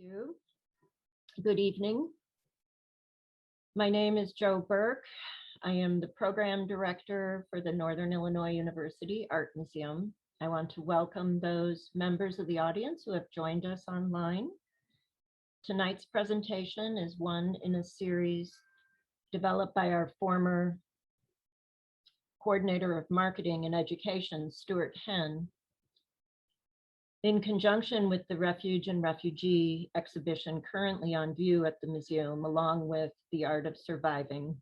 you. Good evening. My name is Jo Burke. I am the program director for the Northern Illinois University Art Museum. I want to welcome those members of the audience who have joined us online. Tonight's presentation is one in a series developed by our former coordinator of marketing and education, Stuart Henn, in conjunction with the Refuge and Refugee exhibition currently on view at the museum, along with The Art of Surviving,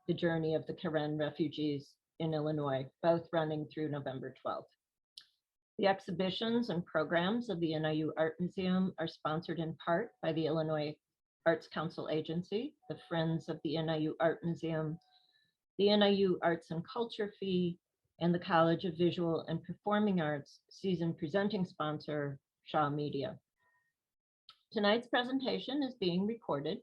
the Journey of the Karen Refugees in Illinois, both running through November 12th. The exhibitions and programs of the NIU Art Museum are sponsored in part by the Illinois Arts Council Agency, the Friends of the NIU Art Museum, the NIU Arts and Culture Fee, and the College of Visual and Performing Arts season presenting sponsor, Shaw Media. Tonight's presentation is being recorded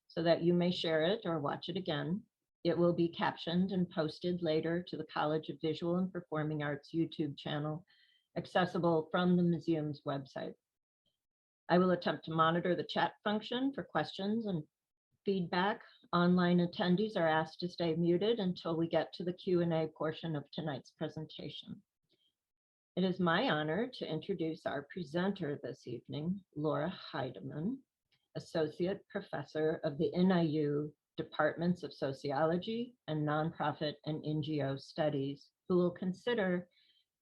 so that you may share it or watch it again. It will be captioned and posted later to the College of Visual and Performing Arts YouTube channel, accessible from the museum's website. I will attempt to monitor the chat function for questions and feedback. Online attendees are asked to stay muted until we get to the Q&A portion of tonight's presentation. It is my honor to introduce our presenter this evening, Laura Heideman, Associate Professor of the NIU Departments of Sociology and Nonprofit and NGO Studies, who will consider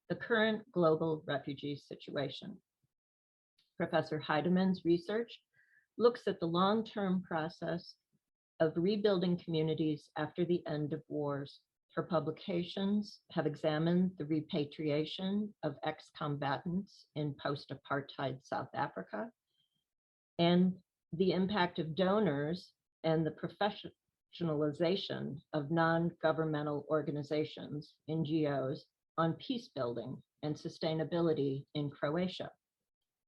the current global refugee situation. Professor Heideman's research looks at the long-term process of rebuilding communities after the end of wars. Her publications have examined the repatriation of ex-combatants in post-apartheid South Africa and the impact of donors and the professionalization of non-governmental organizations, NGOs, on peace building and sustainability in Croatia.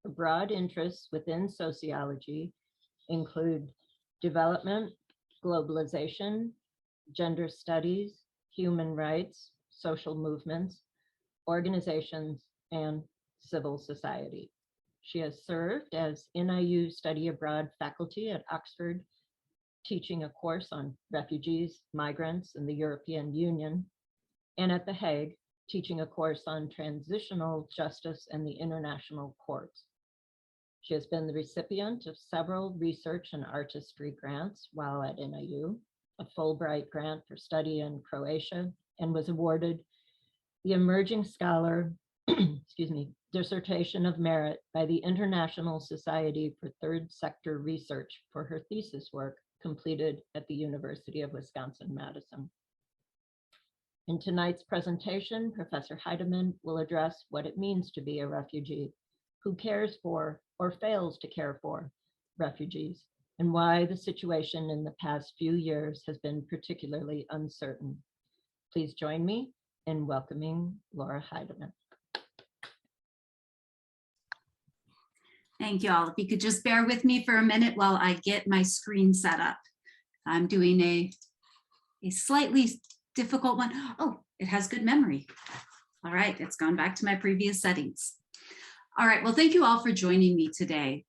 Her broad interests within sociology include development, globalization, gender studies, human rights, social movements, organizations, and civil society. She has served as NIU Study Abroad faculty at Oxford, teaching a course on refugees, migrants, and the European Union, and at The Hague, teaching a course on transitional justice and the international courts. She has been the recipient of several research and artistry grants while at NIU, a Fulbright grant for study in Croatia, and was awarded the Emerging Scholar Dissertation of Merit by the International Society for Third Sector Research for her thesis work completed at the University of Wisconsin-Madison. In tonight's presentation, Professor Heideman will address what it means to be a refugee, who cares for or fails to care for refugees, and why the situation in the past few years has been particularly uncertain. Please join me in welcoming Laura Heideman. Thank you all. If you could just bear with me for a minute while I get my screen set up. I'm doing a slightly difficult one. Oh, it has good memory. All right, it's gone back to my previous settings. All right, well, thank you all for joining me today.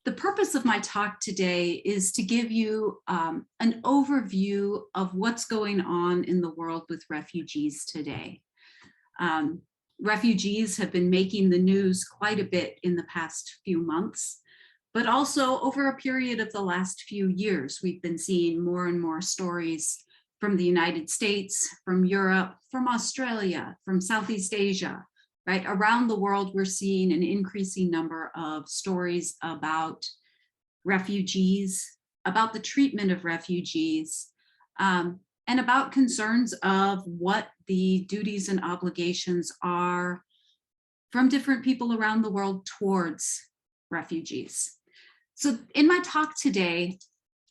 The purpose of my talk today is to give you an overview of what's going on in the world with refugees today. Refugees have been making the news quite a bit in the past few months, but also over a period of the last few years, we've been seeing more and more stories from the United States, from Europe, from Australia, from Southeast Asia. Right, around the world, we're seeing an increasing number of stories about refugees, about the treatment of refugees, and about concerns of what the duties and obligations are from different people around the world towards refugees. So in my talk today,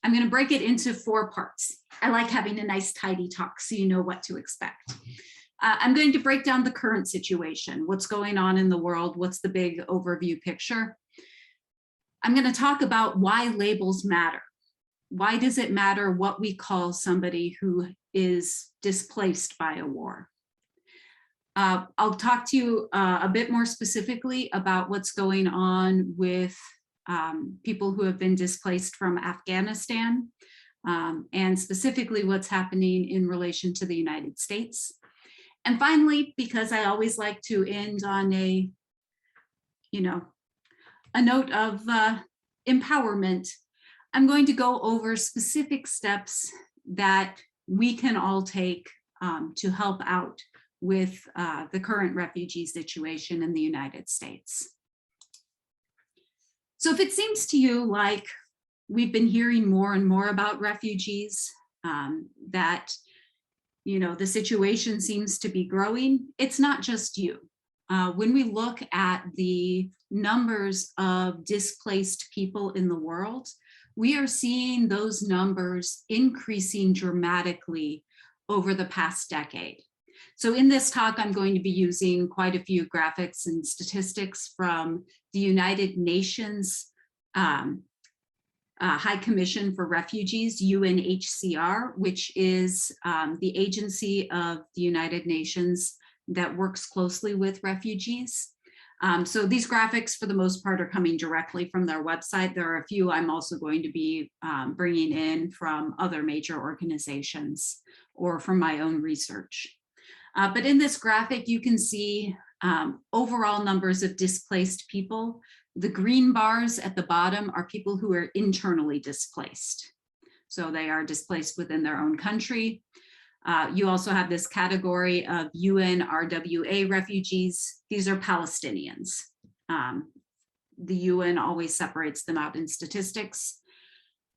I'm going to break it into 4 parts. I like having a nice tidy talk so you know what to expect. I'm going to break down the current situation, what's going on in the world, what's the big overview picture. I'm going to talk about why labels matter. Why does it matter what we call somebody who is displaced by a war? I'll talk to you a bit more specifically about what's going on with people who have been displaced from Afghanistan, and specifically what's happening in relation to the United States. And finally, because I always like to end on a note of empowerment, I'm going to go over specific steps that we can all take to help out with the current refugee situation in the United States. So if it seems to you like we've been hearing more and more about refugees, that the situation seems to be growing, it's not just you. When we look at the numbers of displaced people in the world, we are seeing those numbers increasing dramatically over the past decade. So in this talk, I'm going to be using quite a few graphics and statistics from the United Nations High Commission for Refugees, UNHCR, which is the agency of the United Nations that works closely with refugees. So these graphics, for the most part, are coming directly from their website. There are a few I'm also going to be bringing in from other major organizations or from my own research. But in this graphic, you can see overall numbers of displaced people. The green bars at the bottom are people who are internally displaced. So they are displaced within their own country. You also have this category of UNRWA refugees. These are Palestinians. The UN always separates them out in statistics.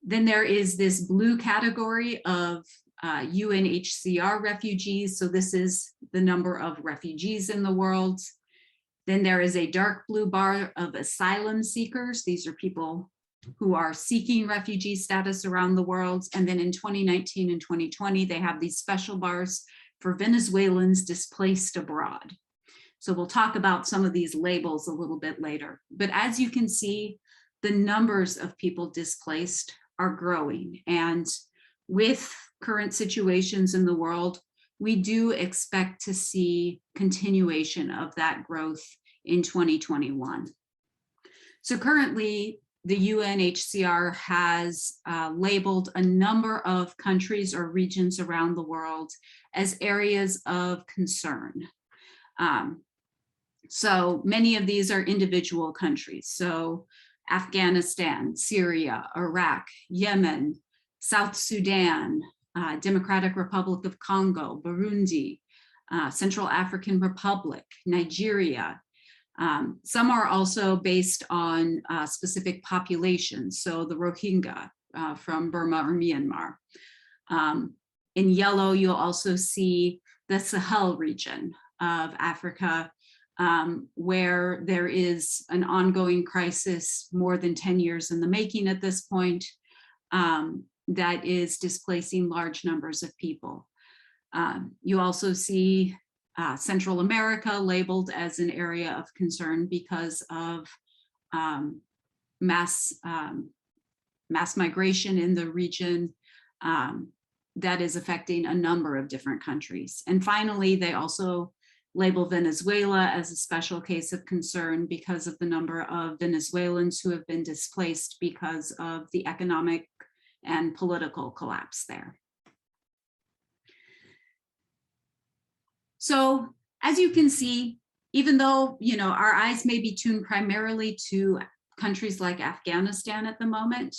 Then there is this blue category of UNHCR refugees. So this is the number of refugees in the world. Then there is a dark blue bar of asylum seekers. These are people who are seeking refugee status around the world. And then in 2019 and 2020, they have these special bars for Venezuelans displaced abroad. So we'll talk about some of these labels a little bit later. But as you can see, the numbers of people displaced are growing. And with current situations in the world, we do expect to see continuation of that growth in 2021. So currently, the UNHCR has labeled a number of countries or regions around the world as areas of concern. So many of these are individual countries. So Afghanistan, Syria, Iraq, Yemen, South Sudan, Democratic Republic of Congo, Burundi, Central African Republic, Nigeria. Some are also based on specific populations. So the Rohingya from Burma or Myanmar. In yellow, you'll also see the Sahel region of Africa, where there is an ongoing crisis more than 10 years in the making at this point, that is displacing large numbers of people. You also see Central America labeled as an area of concern because of mass migration in the region that is affecting a number of different countries. And finally, they also label Venezuela as a special case of concern because of the number of Venezuelans who have been displaced because of the economic and political collapse there. So as you can see, even though our eyes may be tuned primarily to countries like Afghanistan at the moment,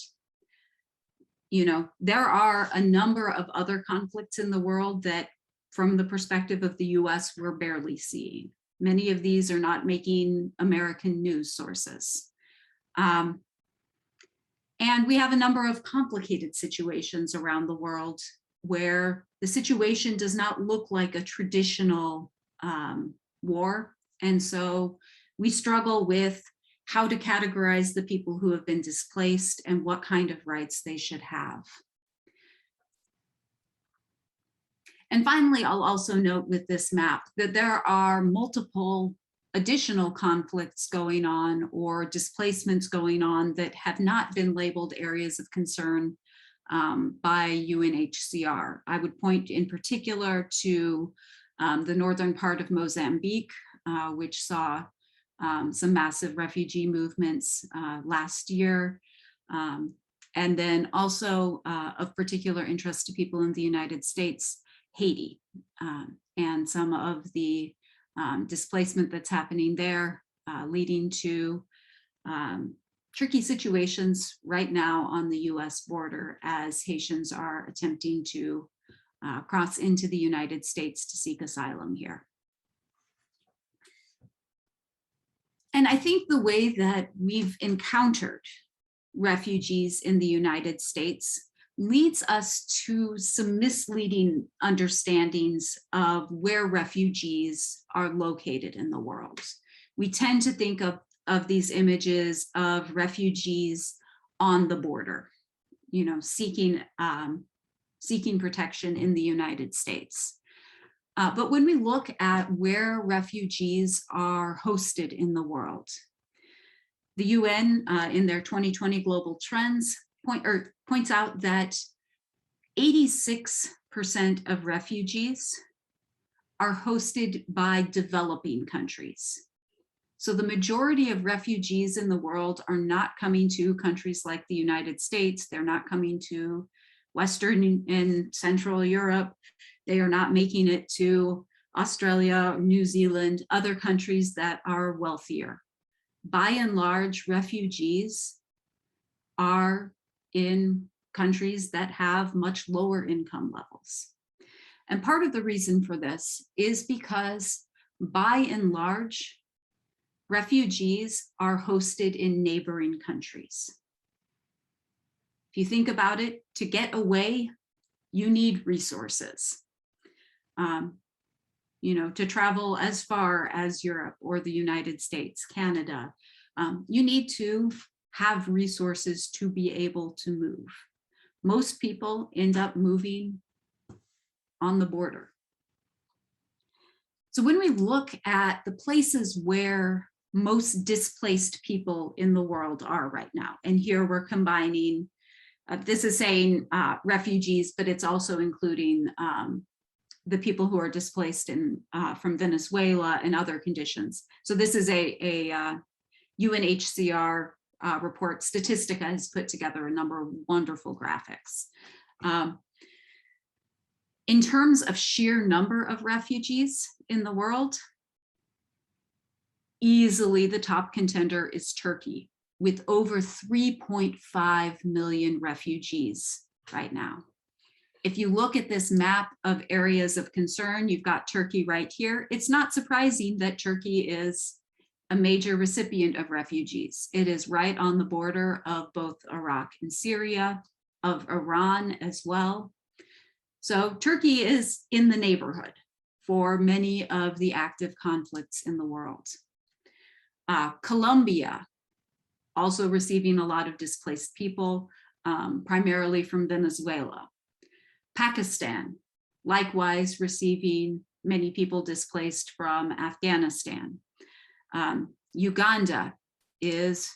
there are a number of other conflicts in the world that, from the perspective of the US, we're barely seeing. Many of these are not making American news sources. And we have a number of complicated situations around the world where the situation does not look like a traditional war. And so we struggle with how to categorize the people who have been displaced and what kind of rights they should have. And finally, I'll also note with this map that there are multiple additional conflicts going on or displacements going on that have not been labeled areas of concern by UNHCR. I would point in particular to the northern part of Mozambique, which saw some massive refugee movements last year. And then also of particular interest to people in the United States, Haiti, and some of the displacement that's happening there, leading to tricky situations right now on the US border as Haitians are attempting to cross into the United States to seek asylum here. And I think the way that we've encountered refugees in the United States leads us to some misleading understandings of where refugees are located in the world. We tend to think of these images of refugees on the border, you know, seeking protection in the United States. But when we look at where refugees are hosted in the world, the UN in their 2020 global trends points out that 86% of refugees are hosted by developing countries. So the majority of refugees in the world are not coming to countries like the United States. They're not coming to Western and Central Europe. They are not making it to Australia, New Zealand, other countries that are wealthier. By and large, refugees are in countries that have much lower income levels. And part of the reason for this is because by and large, refugees are hosted in neighboring countries. If you think about it, to get away, you need resources. You know, to travel as far as Europe or the United States, Canada, you need to have resources to be able to move. Most people end up moving on the border. So when we look at the places where most displaced people in the world are right now, and here we're combining, this is saying refugees, but it's also including the people who are displaced from Venezuela and other conditions. So this is a UNHCR report. Statistica has put together a number of wonderful graphics. In terms of sheer number of refugees in the world, easily the top contender is Turkey, with over 3.5 million refugees right now. If you look at this map of areas of concern, you've got Turkey right here. It's not surprising that Turkey is a major recipient of refugees. It is right on the border of both Iraq and Syria, of Iran as well. So Turkey is in the neighborhood for many of the active conflicts in the world. Colombia, also receiving a lot of displaced people, primarily from Venezuela. Pakistan, likewise receiving many people displaced from Afghanistan. Uganda is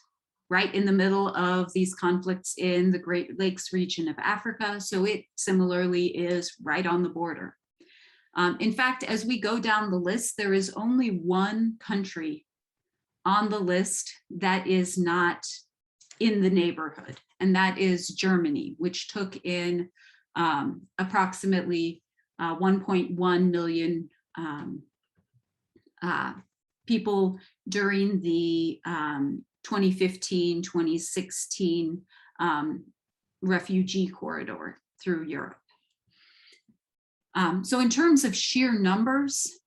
right in the middle of these conflicts in the Great Lakes region of Africa, so it similarly is right on the border. In fact, as we go down the list, there is only one country on the list that is not in the neighborhood, and that is Germany, which took in approximately 1.1 million people during the 2015-2016 refugee corridor through Europe. So in terms of sheer numbers,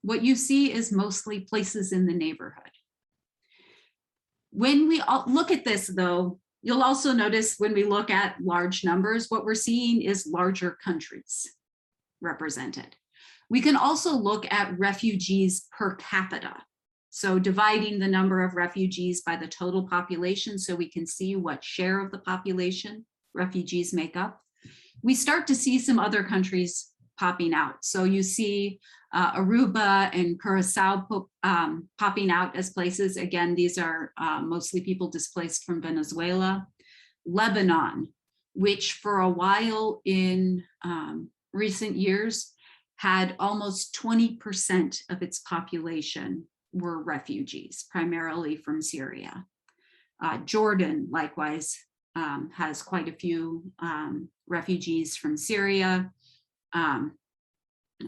what you see is mostly places in the neighborhood. When we look at this though, you'll also notice when we look at large numbers, what we're seeing is larger countries represented. We can also look at refugees per capita. So dividing the number of refugees by the total population so we can see what share of the population refugees make up. We start to see some other countries popping out. So you see Aruba and Curacao popping out as places. Again, these are mostly people displaced from Venezuela. Lebanon, which for a while in recent years had almost 20% of its population were refugees, primarily from Syria. Jordan, likewise, has quite a few refugees from Syria.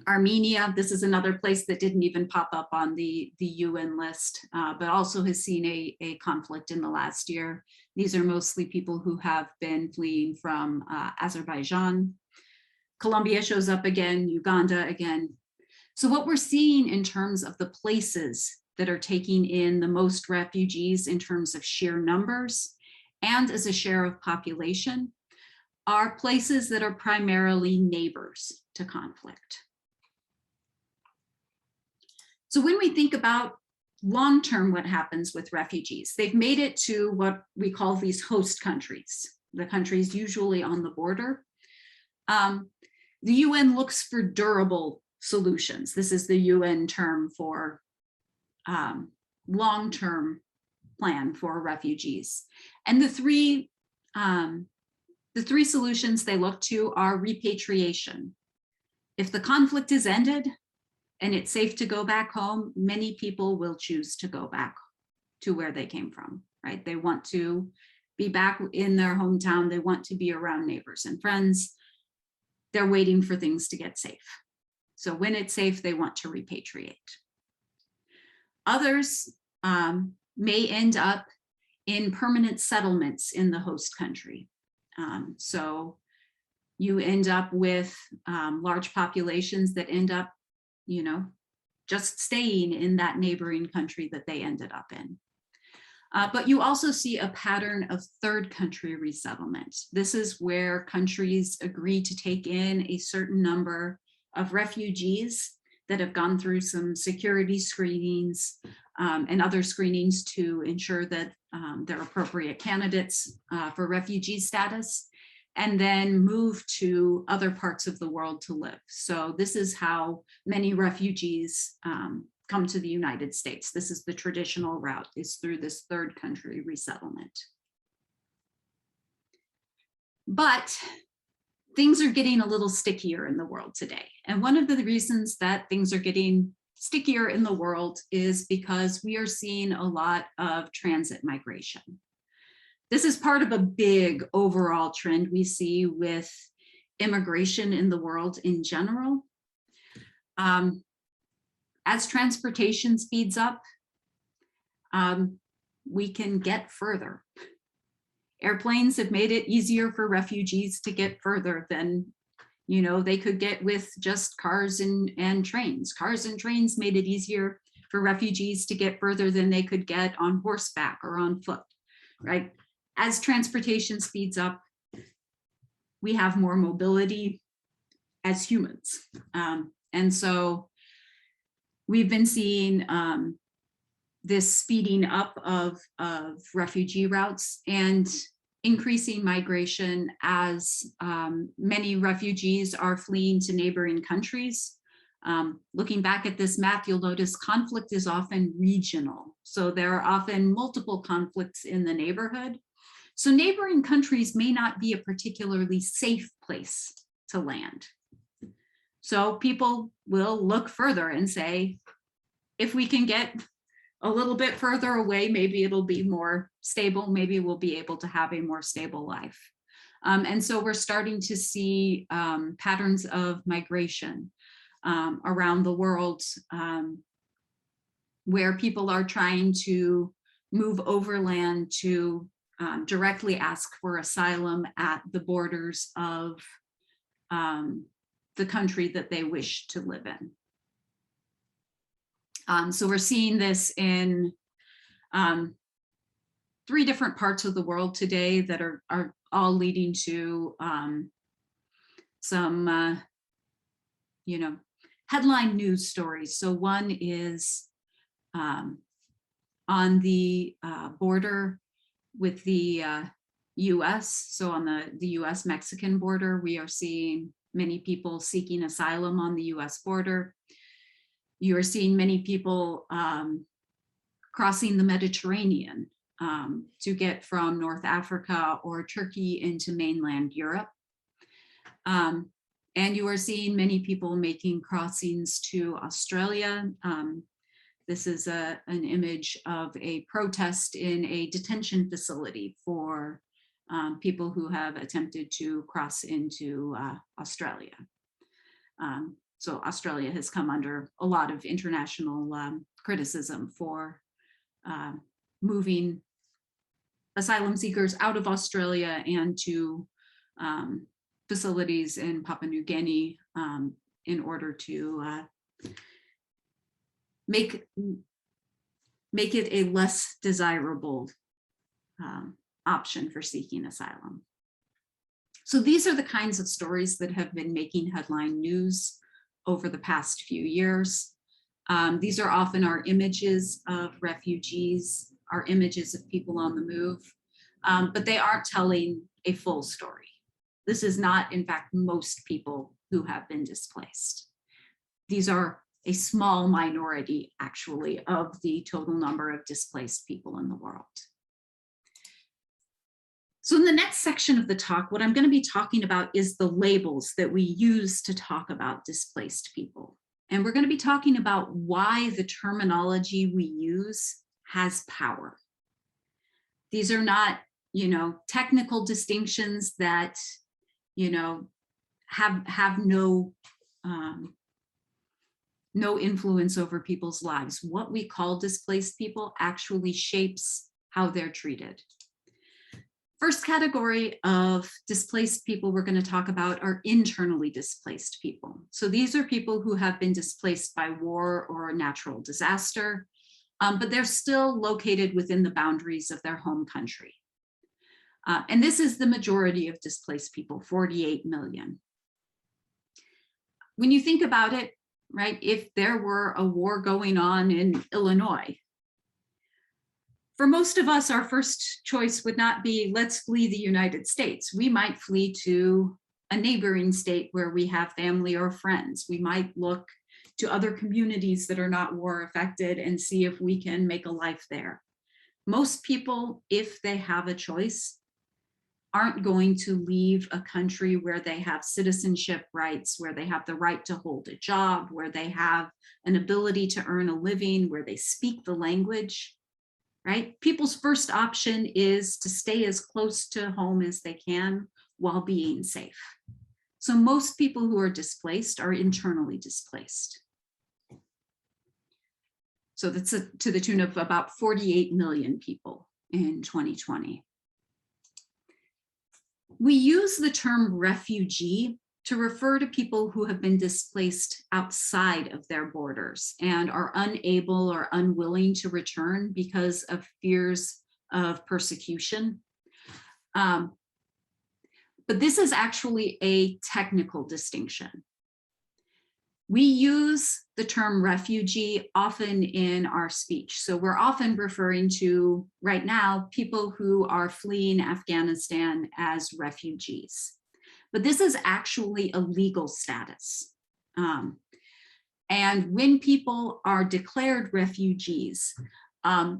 Armenia, this is another place that didn't even pop up on the UN list, but also has seen a conflict in the last year. These are mostly people who have been fleeing from Azerbaijan. Colombia shows up again, Uganda again. So what we're seeing in terms of the places that are taking in the most refugees in terms of sheer numbers and as a share of population are places that are primarily neighbors to conflict. So when we think about long-term what happens with refugees, they've made it to what we call these host countries, the countries usually on the border. The UN looks for durable solutions. This is the UN term for long-term plan for refugees. And the three solutions they look to are repatriation. If the conflict is ended and it's safe to go back home, many people will choose to go back to where they came from, right? They want to be back in their hometown. They want to be around neighbors and friends. They're waiting for things to get safe. So when it's safe, they want to repatriate. Others may end up in permanent settlements in the host country. So you end up with large populations that end up, just staying in that neighboring country that they ended up in. But you also see a pattern of third country resettlement. This is where countries agree to take in a certain number of refugees that have gone through some security screenings and other screenings to ensure that they're appropriate candidates for refugee status, and then move to other parts of the world to live. So this is how many refugees come to the United States. This is the traditional route, is through this third country resettlement. But things are getting a little stickier in the world today. And one of the reasons that things are getting stickier in the world is because we are seeing a lot of transit migration. This is part of a big overall trend we see with immigration in the world in general. As transportation speeds up, we can get further. Airplanes have made it easier for refugees to get further than they could get with just cars and trains. Cars and trains made it easier for refugees to get further than they could get on horseback or on foot, right? As transportation speeds up, we have more mobility as humans. And so we've been seeing this speeding up of refugee routes and increasing migration as many refugees are fleeing to neighboring countries. Looking back at this map, you'll notice conflict is often regional. So there are often multiple conflicts in the neighborhood. So neighboring countries may not be a particularly safe place to land. So people will look further and say, if we can get a little bit further away, maybe it'll be more stable. Maybe we'll be able to have a more stable life. And so we're starting to see patterns of migration around the world where people are trying to move overland to directly ask for asylum at the borders of the country that they wish to live in. So we're seeing this in 3 different parts of the world today that are all leading to some, headline news stories. So one is on the border with the US. So on the US-Mexican border, we are seeing many people seeking asylum on the US border. You are seeing many people crossing the Mediterranean to get from North Africa or Turkey into mainland Europe. And you are seeing many people making crossings to Australia This is an image of a protest in a detention facility for people who have attempted to cross into Australia. So Australia has come under a lot of international criticism for moving asylum seekers out of Australia and to facilities in Papua New Guinea in order to make it a less desirable option for seeking asylum. So these are the kinds of stories that have been making headline news over the past few years. These are often our images of refugees, our images of people on the move, but they aren't telling a full story. This is not, in fact, most people who have been displaced. These are a small minority, actually, of the total number of displaced people in the world. So in the next section of the talk, what I'm going to be talking about is the labels that we use to talk about displaced people. And we're going to be talking about why the terminology we use has power. These are not, technical distinctions that, have no influence over people's lives. What we call displaced people actually shapes how they're treated. First category of displaced people we're going to talk about are internally displaced people. So these are people who have been displaced by war or natural disaster, but they're still located within the boundaries of their home country. And this is the majority of displaced people, 48 million. When you think about it, right, if there were a war going on in Illinois, for most of us, our first choice would not be, let's flee the United States. We might flee to a neighboring state where we have family or friends. We might look to other communities that are not war affected and see if we can make a life there. Most people, if they have a choice, aren't going to leave a country where they have citizenship rights, where they have the right to hold a job, where they have an ability to earn a living, where they speak the language. Right? People's first option is to stay as close to home as they can while being safe. So most people who are displaced are internally displaced. So that's to the tune of about 48 million people in 2020. We use the term refugee to refer to people who have been displaced outside of their borders and are unable or unwilling to return because of fears of persecution. But this is actually a technical distinction. We use the term refugee often in our speech. So we're often referring to, right now, people who are fleeing Afghanistan as refugees. But this is actually a legal status. And when people are declared refugees,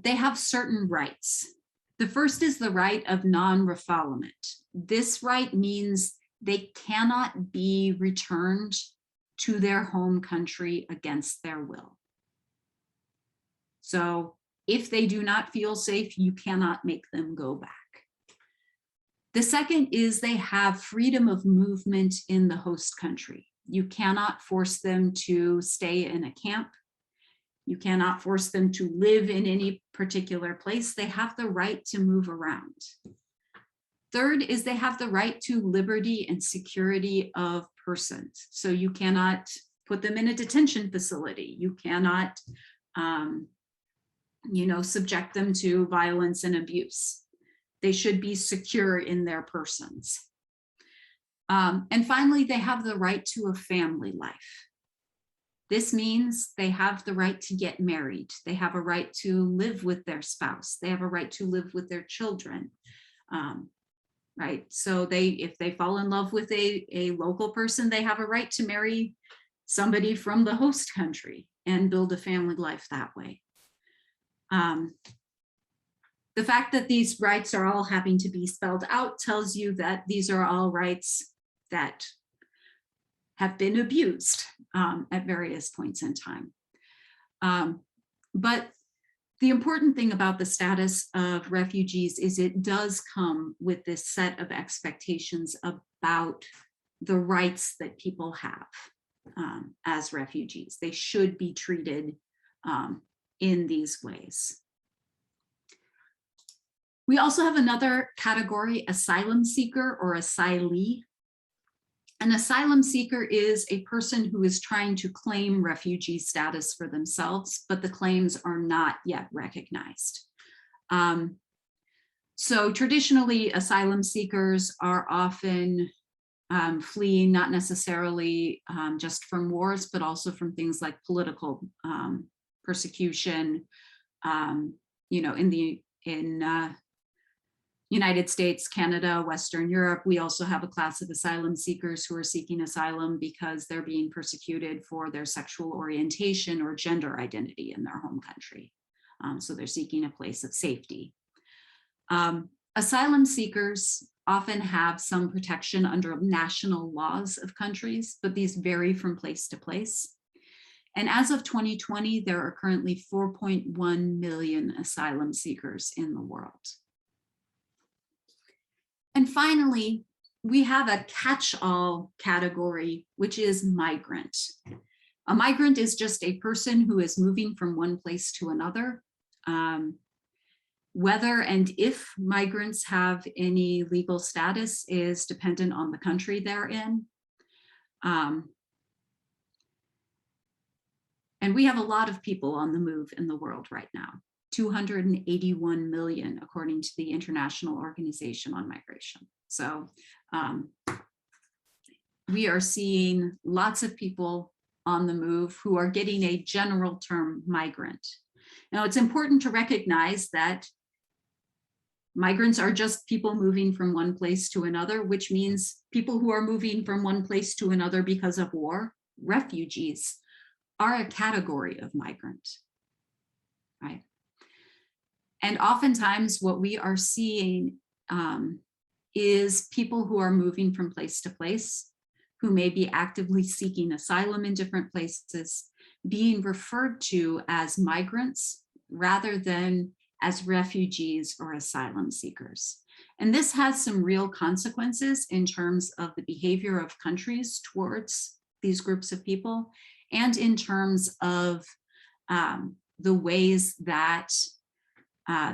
they have certain rights. The first is the right of non-refoulement. This right means they cannot be returned to their home country against their will. So if they do not feel safe, you cannot make them go back. The second is they have freedom of movement in the host country. You cannot force them to stay in a camp. You cannot force them to live in any particular place. They have the right to move around. Third is they have the right to liberty and security of persons. So you cannot put them in a detention facility. You cannot, subject them to violence and abuse. They should be secure in their persons. And finally, they have the right to a family life. This means they have the right to get married. They have a right to live with their spouse. They have a right to live with their children. Right? So if they fall in love with a local person, they have a right to marry somebody from the host country and build a family life that way. The fact that these rights are all having to be spelled out tells you that these are all rights that have been abused at various points in time. But the important thing about the status of refugees is it does come with this set of expectations about the rights that people have as refugees. They should be treated in these ways. We also have another category, asylum seeker or asylee. An asylum seeker is a person who is trying to claim refugee status for themselves, but the claims are not yet recognized. So traditionally, asylum seekers are often fleeing not necessarily just from wars, but also from things like political persecution. You know, in United States, Canada, Western Europe, we also have a class of asylum seekers who are seeking asylum because they're being persecuted for their sexual orientation or gender identity in their home country. So they're seeking a place of safety. Asylum seekers often have some protection under national laws of countries, but these vary from place to place. And as of 2020, there are currently 4.1 million asylum seekers in the world. And finally, we have a catch-all category, which is migrant. A migrant is just a person who is moving from one place to another. Whether and if migrants have any legal status is dependent on the country they're in. And we have a lot of people on the move in the world right now. 281 million, according to the International Organization on Migration. So we are seeing lots of people on the move who are getting a general term migrant. Now, it's important to recognize that migrants are just people moving from one place to another, which means people who are moving from one place to another because of war. Refugees are a category of migrant, right? And oftentimes what we are seeing is people who are moving from place to place, who may be actively seeking asylum in different places, being referred to as migrants rather than as refugees or asylum seekers. And this has some real consequences in terms of the behavior of countries towards these groups of people, and in terms of the ways that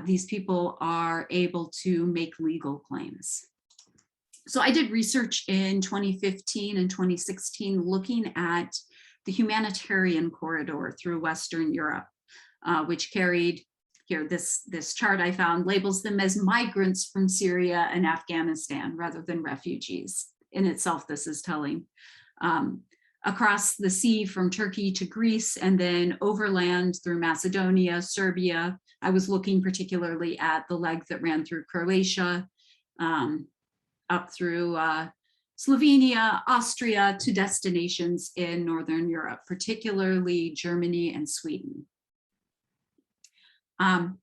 these people are able to make legal claims. So I did research in 2015 and 2016 looking at the Humanitarian Corridor through Western Europe, which carried, here, this chart I found labels them as migrants from Syria and Afghanistan rather than refugees. In itself, this is telling. Across the sea from Turkey to Greece, and then overland through Macedonia, Serbia. I was looking particularly at the leg that ran through Croatia, up through Slovenia, Austria, to destinations in Northern Europe, particularly Germany and Sweden. And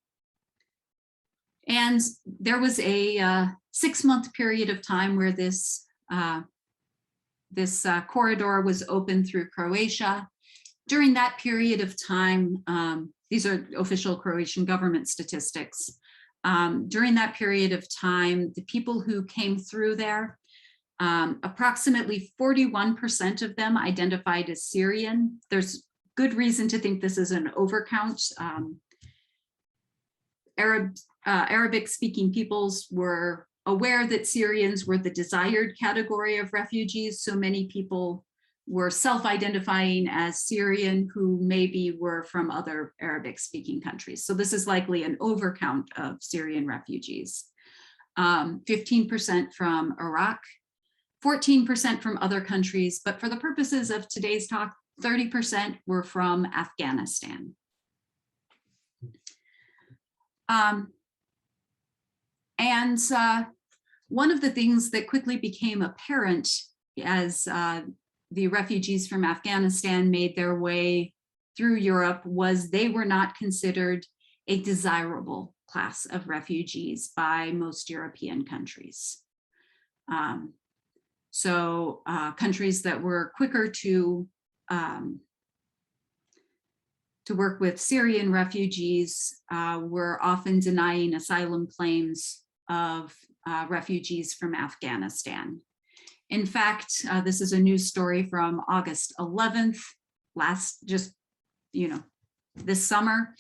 there was a 6-month period of time where this corridor was open through Croatia. During that period of time, these are official Croatian government statistics. During that period of time, the people who came through there, approximately 41% of them identified as Syrian. There's good reason to think this is an overcount. Arabic-speaking peoples were aware that Syrians were the desired category of refugees, so many people were self-identifying as Syrian who maybe were from other Arabic-speaking countries. So this is likely an overcount of Syrian refugees. 15% from Iraq, 14% from other countries, but for the purposes of today's talk, 30% were from Afghanistan. One of the things that quickly became apparent as the refugees from Afghanistan made their way through Europe was they were not considered a desirable class of refugees by most European countries. Countries that were quicker to to work with Syrian refugees, were often denying asylum claims of refugees from Afghanistan. In fact, this is a news story from August 11th, this summer.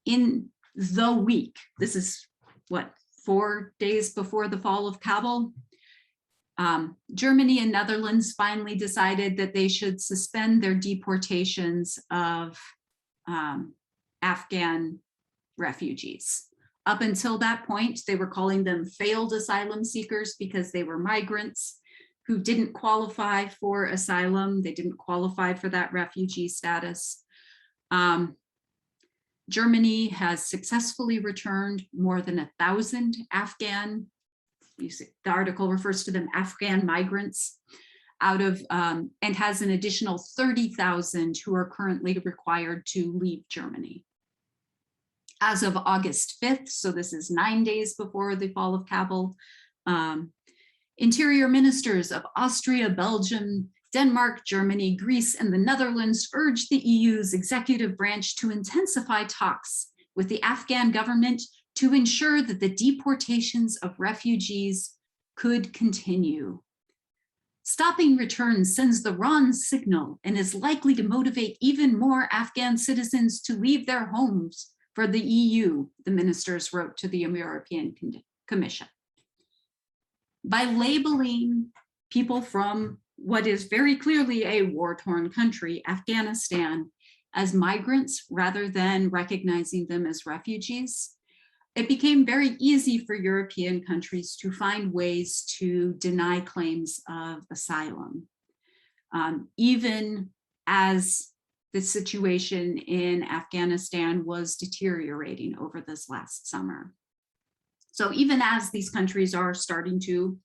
In the week, this is what, 4 days before the fall of Kabul, Germany and Netherlands finally decided that they should suspend their deportations of Afghan refugees. Up until that point, they were calling them failed asylum seekers because they were migrants who didn't qualify for asylum. They didn't qualify for that refugee status. Germany has successfully returned more than 1,000 Afghan, the article refers to them Afghan migrants, out of, and has an additional 30,000 who are currently required to leave Germany. As of August 5th, so this is 9 days before the fall of Kabul, interior ministers of Austria, Belgium, Denmark, Germany, Greece, and the Netherlands urged the EU's executive branch to intensify talks with the Afghan government to ensure that the deportations of refugees could continue. Stopping returns sends the wrong signal and is likely to motivate even more Afghan citizens to leave their homes for the EU, the ministers wrote to the European Commission. By labeling people from what is very clearly a war-torn country, Afghanistan, as migrants rather than recognizing them as refugees, it became very easy for European countries to find ways to deny claims of asylum, even as the situation in Afghanistan was deteriorating over this last summer. So even as these countries are starting to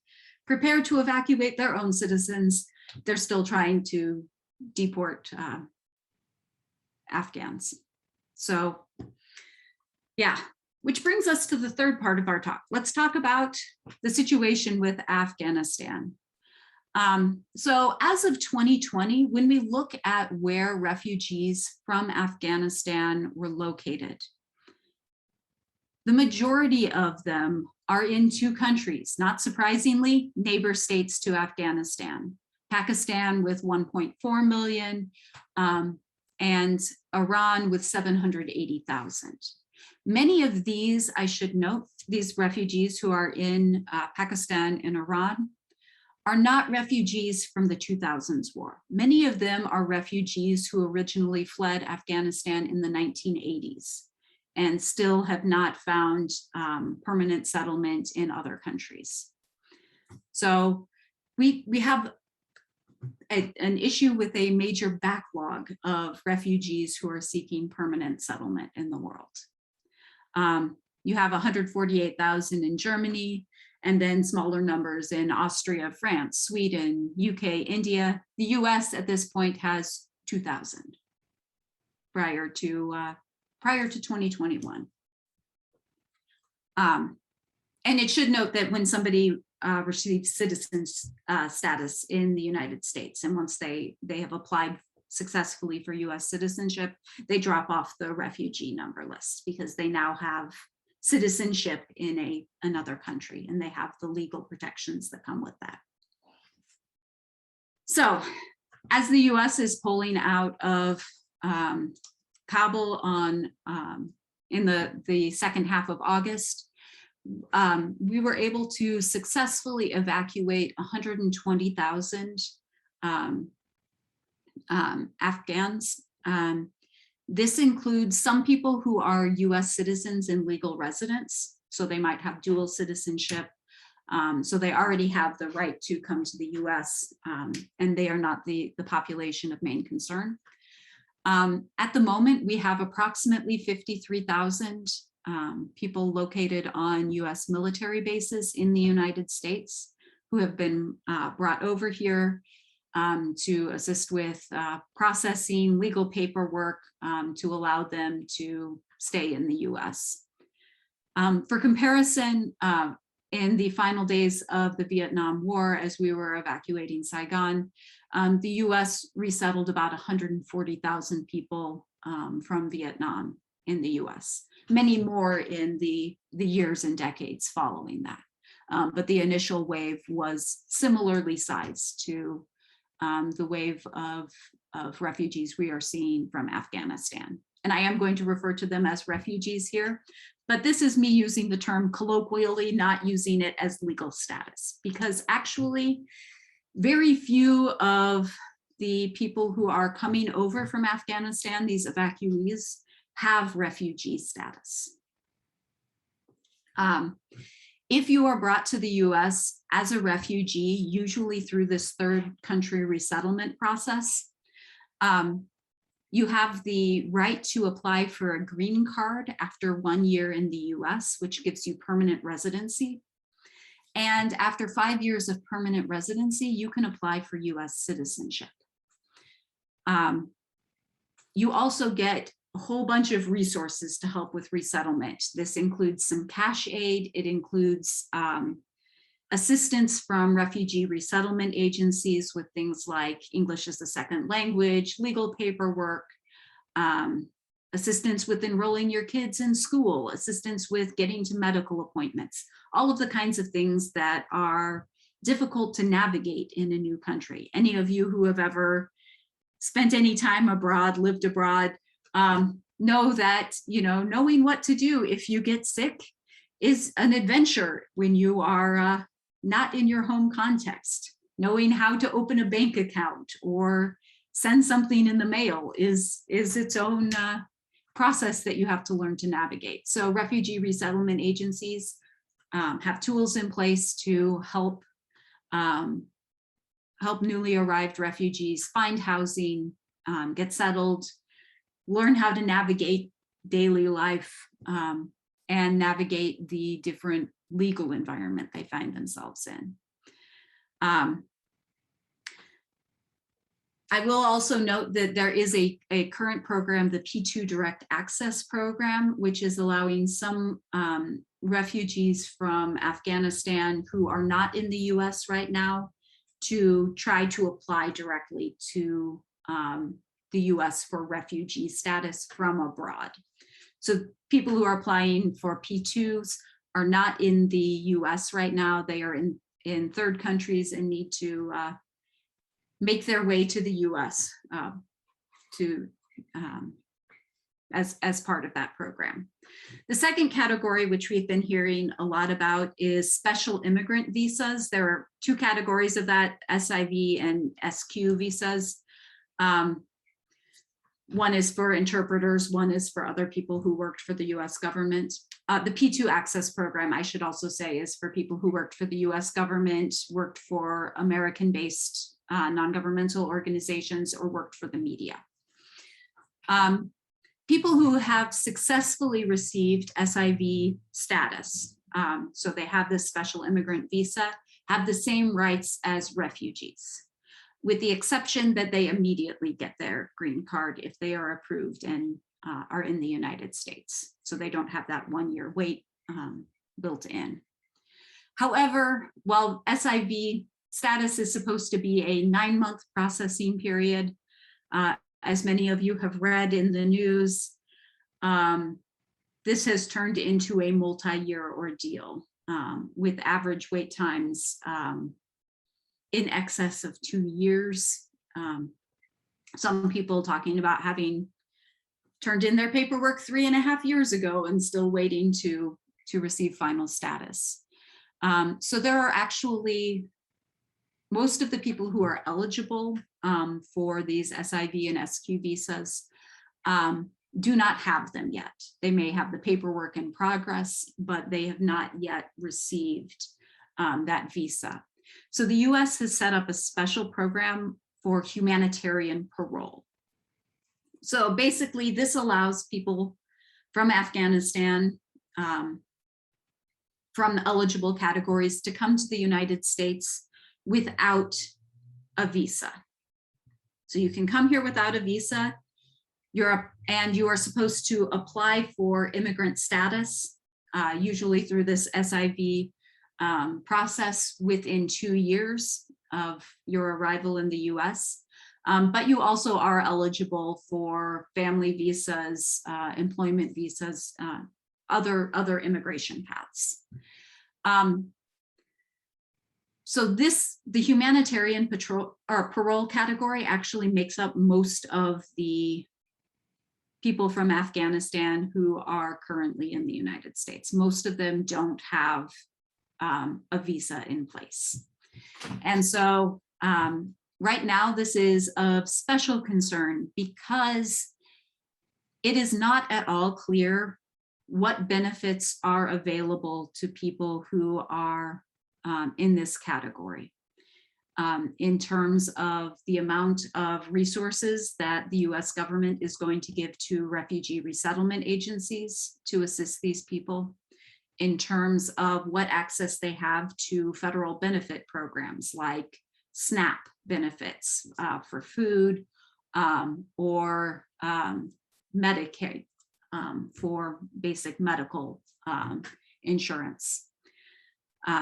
prepare to evacuate their own citizens, they're still trying to deport Afghans. So yeah, which brings us to the third part of our talk. Let's talk about the situation with Afghanistan. So as of 2020, when we look at where refugees from Afghanistan were located, the majority of them are in 2 countries, not surprisingly, neighbor states to Afghanistan. Pakistan with 1.4 million, and Iran with 780,000. Many of these, I should note, these refugees who are in Pakistan and Iran are not refugees from the 2000s war. Many of them are refugees who originally fled Afghanistan in the 1980s and still have not found permanent settlement in other countries. So we have an issue with a major backlog of refugees who are seeking permanent settlement in the world. You have 148,000 in Germany, and then smaller numbers in Austria, France, Sweden, UK, India. The US at this point has 2,000 prior to 2021. And it should note that when somebody receives citizen status in the United States, and once they have applied successfully for US citizenship, they drop off the refugee number list because they now have citizenship in another country and they have the legal protections that come with that. So as the US is pulling out of Kabul in the second half of August, we were able to successfully evacuate 120,000 Afghans. This includes some people who are US citizens and legal residents, so they might have dual citizenship. So they already have the right to come to the US, and they are not the population of main concern. At the moment, we have approximately 53,000 people located on US military bases in the United States who have been brought over here to assist with processing legal paperwork to allow them to stay in the US. For comparison, in the final days of the Vietnam War, as we were evacuating Saigon, the US resettled about 140,000 people from Vietnam in the US. Many more in the years and decades following that. But the initial wave was similarly sized to the wave of refugees we are seeing from Afghanistan. And I am going to refer to them as refugees here, but this is me using the term colloquially, not using it as legal status, because actually very few of the people who are coming over from Afghanistan, these evacuees, have refugee status. If you are brought to the US as a refugee, usually through this third country resettlement process, you have the right to apply for a green card after 1 year in the US, which gives you permanent residency. And after 5 years of permanent residency, you can apply for US citizenship. You also get a whole bunch of resources to help with resettlement. This includes some cash aid. It includes assistance from refugee resettlement agencies with things like English as a second language, legal paperwork, assistance with enrolling your kids in school, assistance with getting to medical appointments, all of the kinds of things that are difficult to navigate in a new country. Any of you who have ever spent any time abroad, lived abroad, know that, knowing what to do if you get sick is an adventure when you are not in your home context. Knowing how to open a bank account or send something in the mail is its own process that you have to learn to navigate. So refugee resettlement agencies have tools in place to help newly arrived refugees find housing, get settled, learn how to navigate daily life, and navigate the different legal environment they find themselves in. I will also note that there is a current program, the P2 Direct Access Program, which is allowing some refugees from Afghanistan who are not in the US right now to try to apply directly to the US for refugee status from abroad. So people who are applying for P2s are not in the US right now. They are in third countries and need to make their way to the US as part of that program. The second category, which we've been hearing a lot about, is special immigrant visas. There are two categories of that, SIV and SQ visas. One is for interpreters, one is for other people who worked for the US government. The P2 Access Program, I should also say, is for people who worked for the US government, worked for American-based non-governmental organizations, or worked for the media. People who have successfully received SIV status, so they have this special immigrant visa, have the same rights as refugees, with the exception that they immediately get their green card if they are approved and are in the United States. So they don't have that 1 year wait built in. However, while SIV status is supposed to be a 9-month processing period, as many of you have read in the news, this has turned into a multi-year ordeal with average wait times in excess of 2 years. Some people talking about having turned in their paperwork 3.5 years ago and still waiting to receive final status. So there are actually, most of the people who are eligible for these SIV and SQ visas do not have them yet. They may have the paperwork in progress, but they have not yet received that visa. So the US has set up a special program for humanitarian parole. So basically this allows people from Afghanistan, from eligible categories, to come to the United States without a visa. So you can come here without a visa, and you are supposed to apply for immigrant status, usually through this SIV process within 2 years of your arrival in the US. But you also are eligible for family visas, employment visas, other immigration paths. So the humanitarian parole category actually makes up most of the people from Afghanistan who are currently in the United States. Most of them don't have a visa in place. And so right now, this is of special concern because it is not at all clear what benefits are available to people who are in this category. In terms of the amount of resources that the US government is going to give to refugee resettlement agencies to assist these people, in terms of what access they have to federal benefit programs like SNAP benefits for food or Medicaid for basic medical insurance.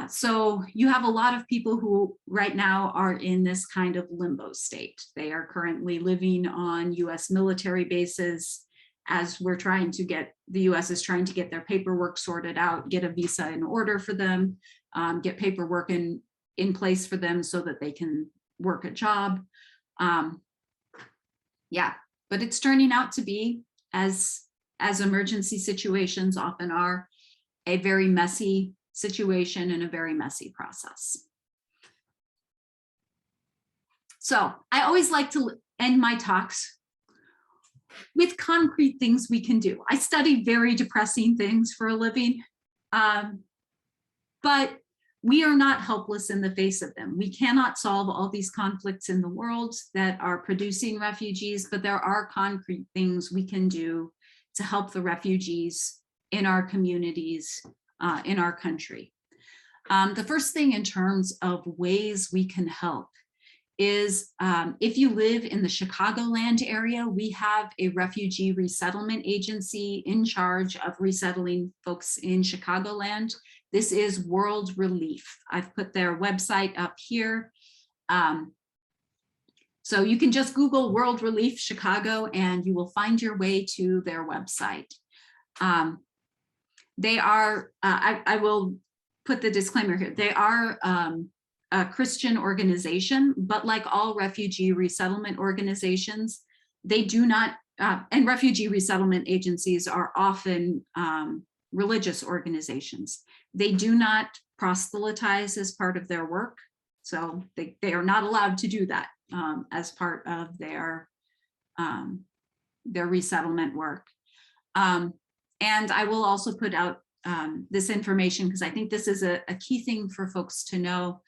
So you have a lot of people who right now are in this kind of limbo state. They are currently living on US military bases as we're trying to get, the US is trying to get their paperwork sorted out, get a visa in order for them, get paperwork in place for them so that they can work a job. Yeah, but it's turning out to be, as emergency situations often are, a very messy situation and a very messy process. So I always like to end my talks with concrete things we can do. I study very depressing things for a living, but we are not helpless in the face of them. We cannot solve all these conflicts in the world that are producing refugees, but there are concrete things we can do to help the refugees in our communities, in our country. The first thing in terms of ways we can help is if you live in the Chicagoland area, we have a refugee resettlement agency in charge of resettling folks in Chicagoland. This is World Relief. I've put their website up here. So you can just Google World Relief Chicago and you will find your way to their website. They are, I will put the disclaimer here, they are a Christian organization, but like all refugee resettlement organizations, they do not, and refugee resettlement agencies are often religious organizations. They do not proselytize as part of their work. So they are not allowed to do that as part of their resettlement work. And I will also put out this information because I think this is a key thing for folks to know.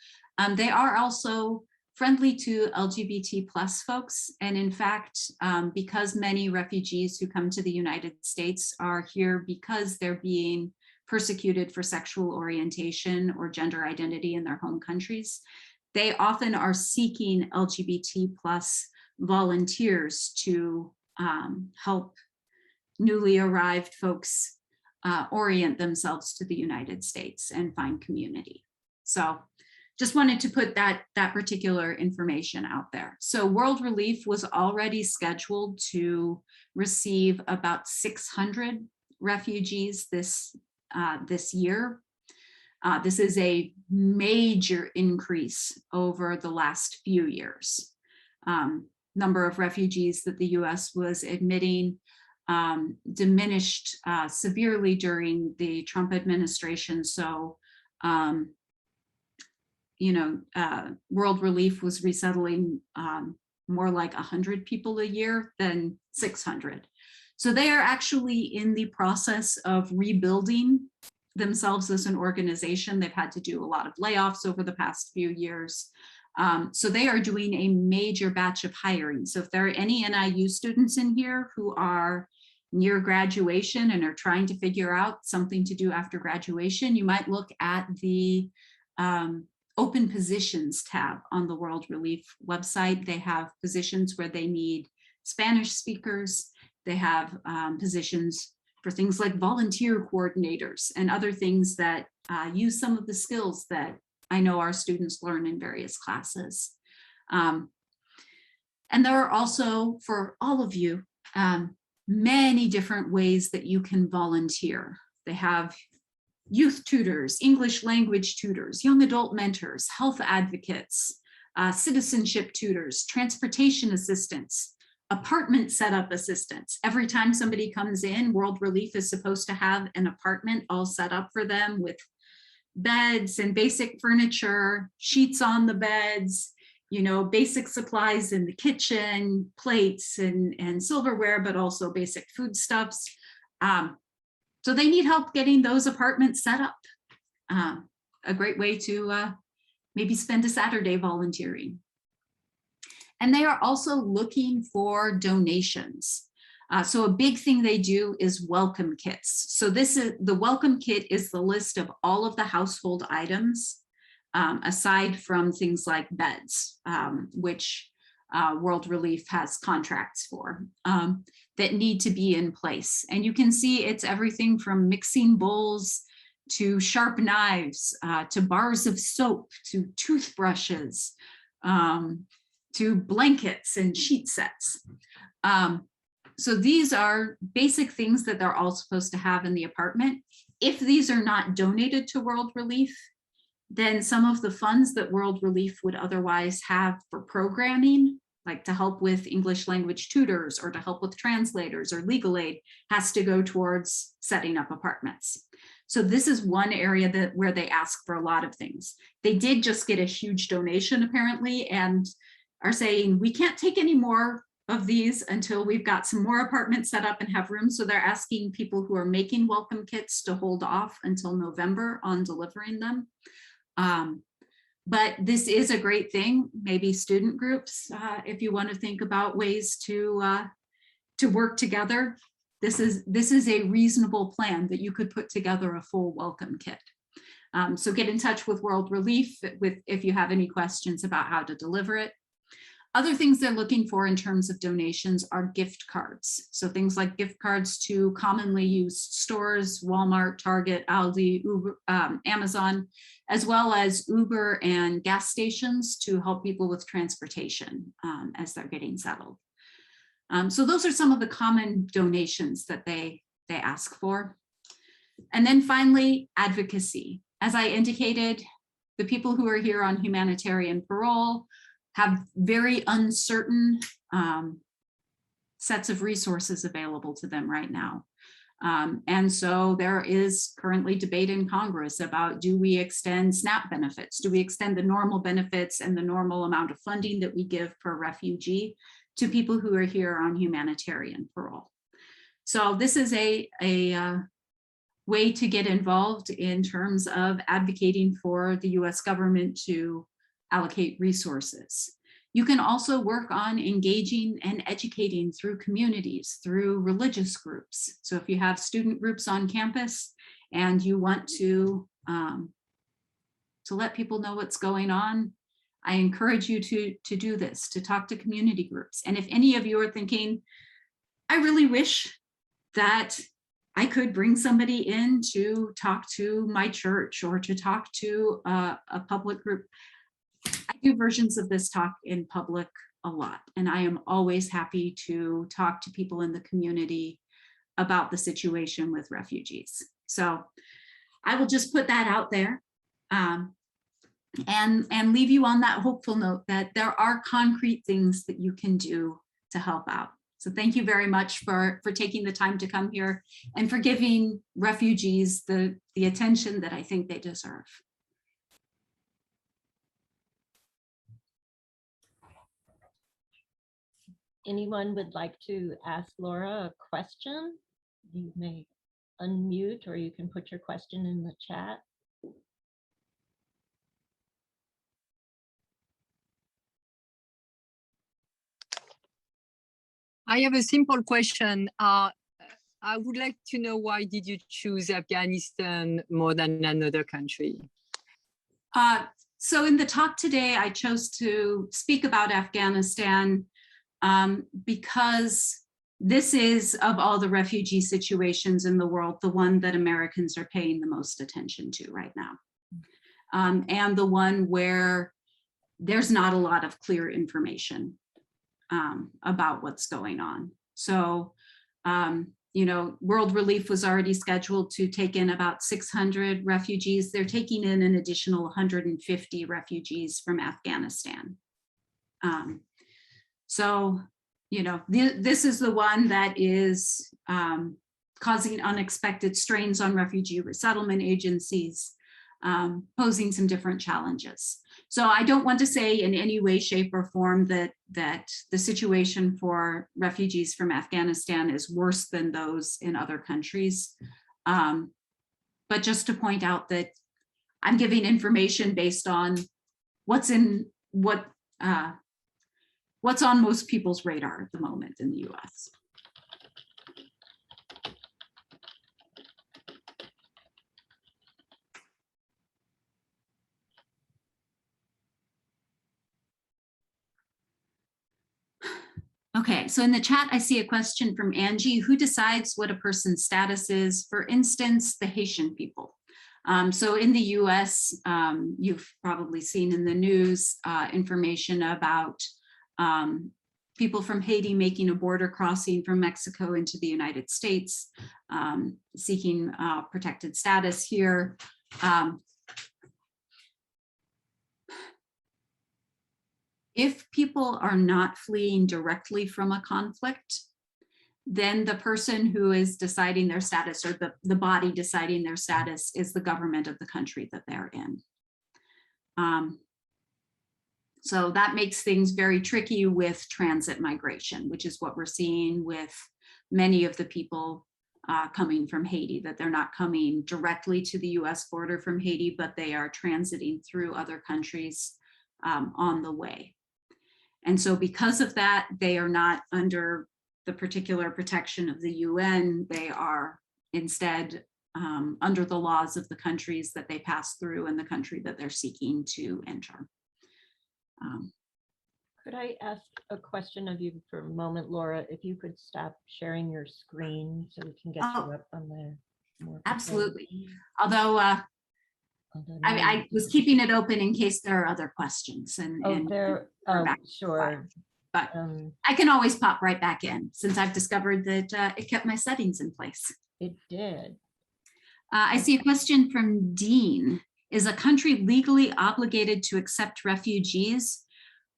They are also friendly to LGBT plus folks. And in fact, because many refugees who come to the United States are here because they're being persecuted for sexual orientation or gender identity in their home countries, they often are seeking LGBT plus volunteers to help newly arrived folks orient themselves to the United States and find community. So just wanted to put that particular information out there. So World Relief was already scheduled to receive about 600 refugees this year. This is a major increase over the last few years. Number of refugees that the US was admitting diminished severely during the Trump administration. So, World Relief was resettling more like 100 people a year than 600. So they are actually in the process of rebuilding themselves as an organization. They've had to do a lot of layoffs over the past few years. So they are doing a major batch of hiring. So if there are any NIU students in here who are near graduation and are trying to figure out something to do after graduation, you might look at the open positions tab on the World Relief website. They have positions where they need Spanish speakers. They have positions for things like volunteer coordinators and other things that use some of the skills that I know our students learn in various classes. And there are also, for all of you, many different ways that you can volunteer. They have youth tutors, English language tutors, young adult mentors, health advocates, citizenship tutors, transportation assistants, apartment setup assistants. Every time somebody comes in, World Relief is supposed to have an apartment all set up for them with beds and basic furniture, sheets on the beds, you know, basic supplies in the kitchen, plates and silverware, but also basic foodstuffs. So they need help getting those apartments set up. A great way to maybe spend a Saturday volunteering. And they are also looking for donations. So a big thing they do is welcome kits. So this is the welcome kit is the list of all of the household items, aside from things like beds, which World Relief has contracts for, that need to be in place. And you can see it's everything from mixing bowls to sharp knives, to bars of soap, to toothbrushes, to blankets and sheet sets. So these are basic things that they're all supposed to have in the apartment. If these are not donated to World Relief, then some of the funds that World Relief would otherwise have for programming, like to help with English language tutors or to help with translators or legal aid, has to go towards setting up apartments. So this is one area where they ask for a lot of things. They did just get a huge donation apparently, and are saying, we can't take any more of these until we've got some more apartments set up and have room. So they're asking people who are making welcome kits to hold off until November on delivering them. But this is a great thing, maybe student groups, if you want to think about ways to work together. This is a reasonable plan that you could put together a full welcome kit. So get in touch with World Relief if you have any questions about how to deliver it. Other things they're looking for in terms of donations are gift cards. So things like gift cards to commonly used stores, Walmart, Target, Aldi, Uber, Amazon, as well as Uber and gas stations to help people with transportation as they're getting settled. So those are some of the common donations that they ask for. And then finally, advocacy. As I indicated, the people who are here on humanitarian parole have very uncertain sets of resources available to them right now. And so there is currently debate in Congress about, do we extend SNAP benefits? Do we extend the normal benefits and the normal amount of funding that we give per refugee to people who are here on humanitarian parole? So this is a way to get involved in terms of advocating for the US government to allocate resources. You can also work on engaging and educating through communities, through religious groups. So if you have student groups on campus and you want to let people know what's going on, I encourage you to do this, to talk to community groups. And if any of you are thinking, I really wish that I could bring somebody in to talk to my church or to talk to a public group, I do versions of this talk in public a lot, and I am always happy to talk to people in the community about the situation with refugees. So I will just put that out there and leave you on that hopeful note that there are concrete things that you can do to help out. So thank you very much for taking the time to come here and for giving refugees the attention that I think they deserve. Anyone would like to ask Laura a question? You may unmute or you can put your question in the chat. I have a simple question. I would like to know, why did you choose Afghanistan more than another country? So in the talk today, I chose to speak about Afghanistan because this is, of all the refugee situations in the world, the one that Americans are paying the most attention to right now. And the one where there's not a lot of clear information. about what's going on. So, you know, World Relief was already scheduled to take in about 600 refugees. They're taking in an additional 150 refugees from Afghanistan. So, you know, this is the one that is causing unexpected strains on refugee resettlement agencies, posing some different challenges. So I don't want to say in any way, shape, or form that the situation for refugees from Afghanistan is worse than those in other countries. But just to point out that I'm giving information based on what's on most people's radar at the moment in the US. Okay, so in the chat, I see a question from Angie. Who decides what a person's status is? For instance, the Haitian people. So in the US, you've probably seen in the news information about people from Haiti making a border crossing from Mexico into the United States, seeking protected status here. If people are not fleeing directly from a conflict, then the person who is deciding their status, or the body deciding their status, is the government of the country that they're in. So that makes things very tricky with transit migration, which is what we're seeing with many of the people coming from Haiti, that they're not coming directly to the US border from Haiti, but they are transiting through other countries on the way. And so because of that, they are not under the particular protection of the UN. They are instead under the laws of the countries that they pass through and the country that they're seeking to enter. Could I ask a question of you for a moment, Laura? If you could stop sharing your screen so we can get you up on there. Absolutely. Although I was keeping it open in case there are other questions. Sure. But I can always pop right back in since I've discovered that it kept my settings in place. It did. I see a question from Dean. Is a country legally obligated to accept refugees,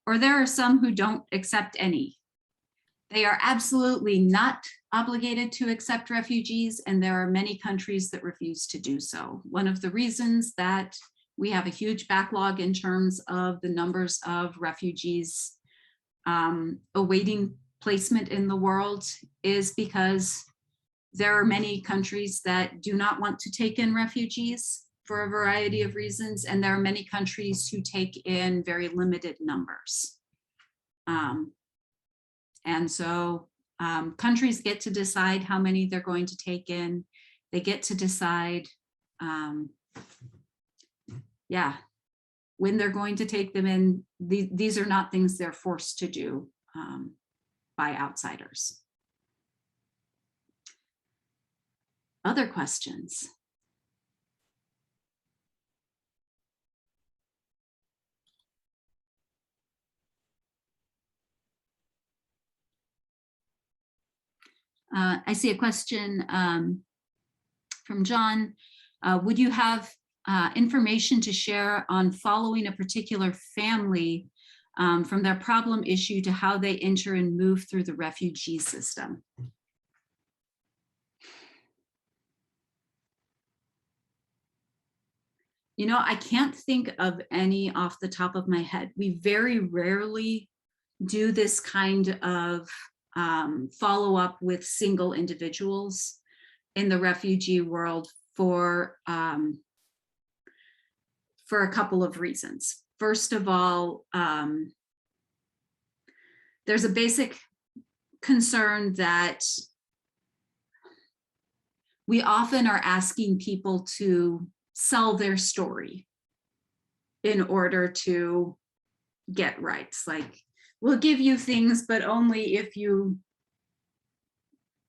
or there are some who don't accept any? They are absolutely not obligated to accept refugees, and there are many countries that refuse to do so. One of the reasons that we have a huge backlog in terms of the numbers of refugees awaiting placement in the world is because there are many countries that do not want to take in refugees for a variety of reasons, and there are many countries who take in very limited numbers. And so countries get to decide how many they're going to take in. They get to decide, when they're going to take them in. These are not things they're forced to do by outsiders. Other questions? I see a question from John. Would you have information to share on following a particular family from their problem issue to how they enter and move through the refugee system? You know, I can't think of any off the top of my head. We very rarely do this kind of follow up with single individuals in the refugee world for a couple of reasons. First of all, there's a basic concern that we often are asking people to sell their story in order to get rights. Like, we'll give you things, but only if you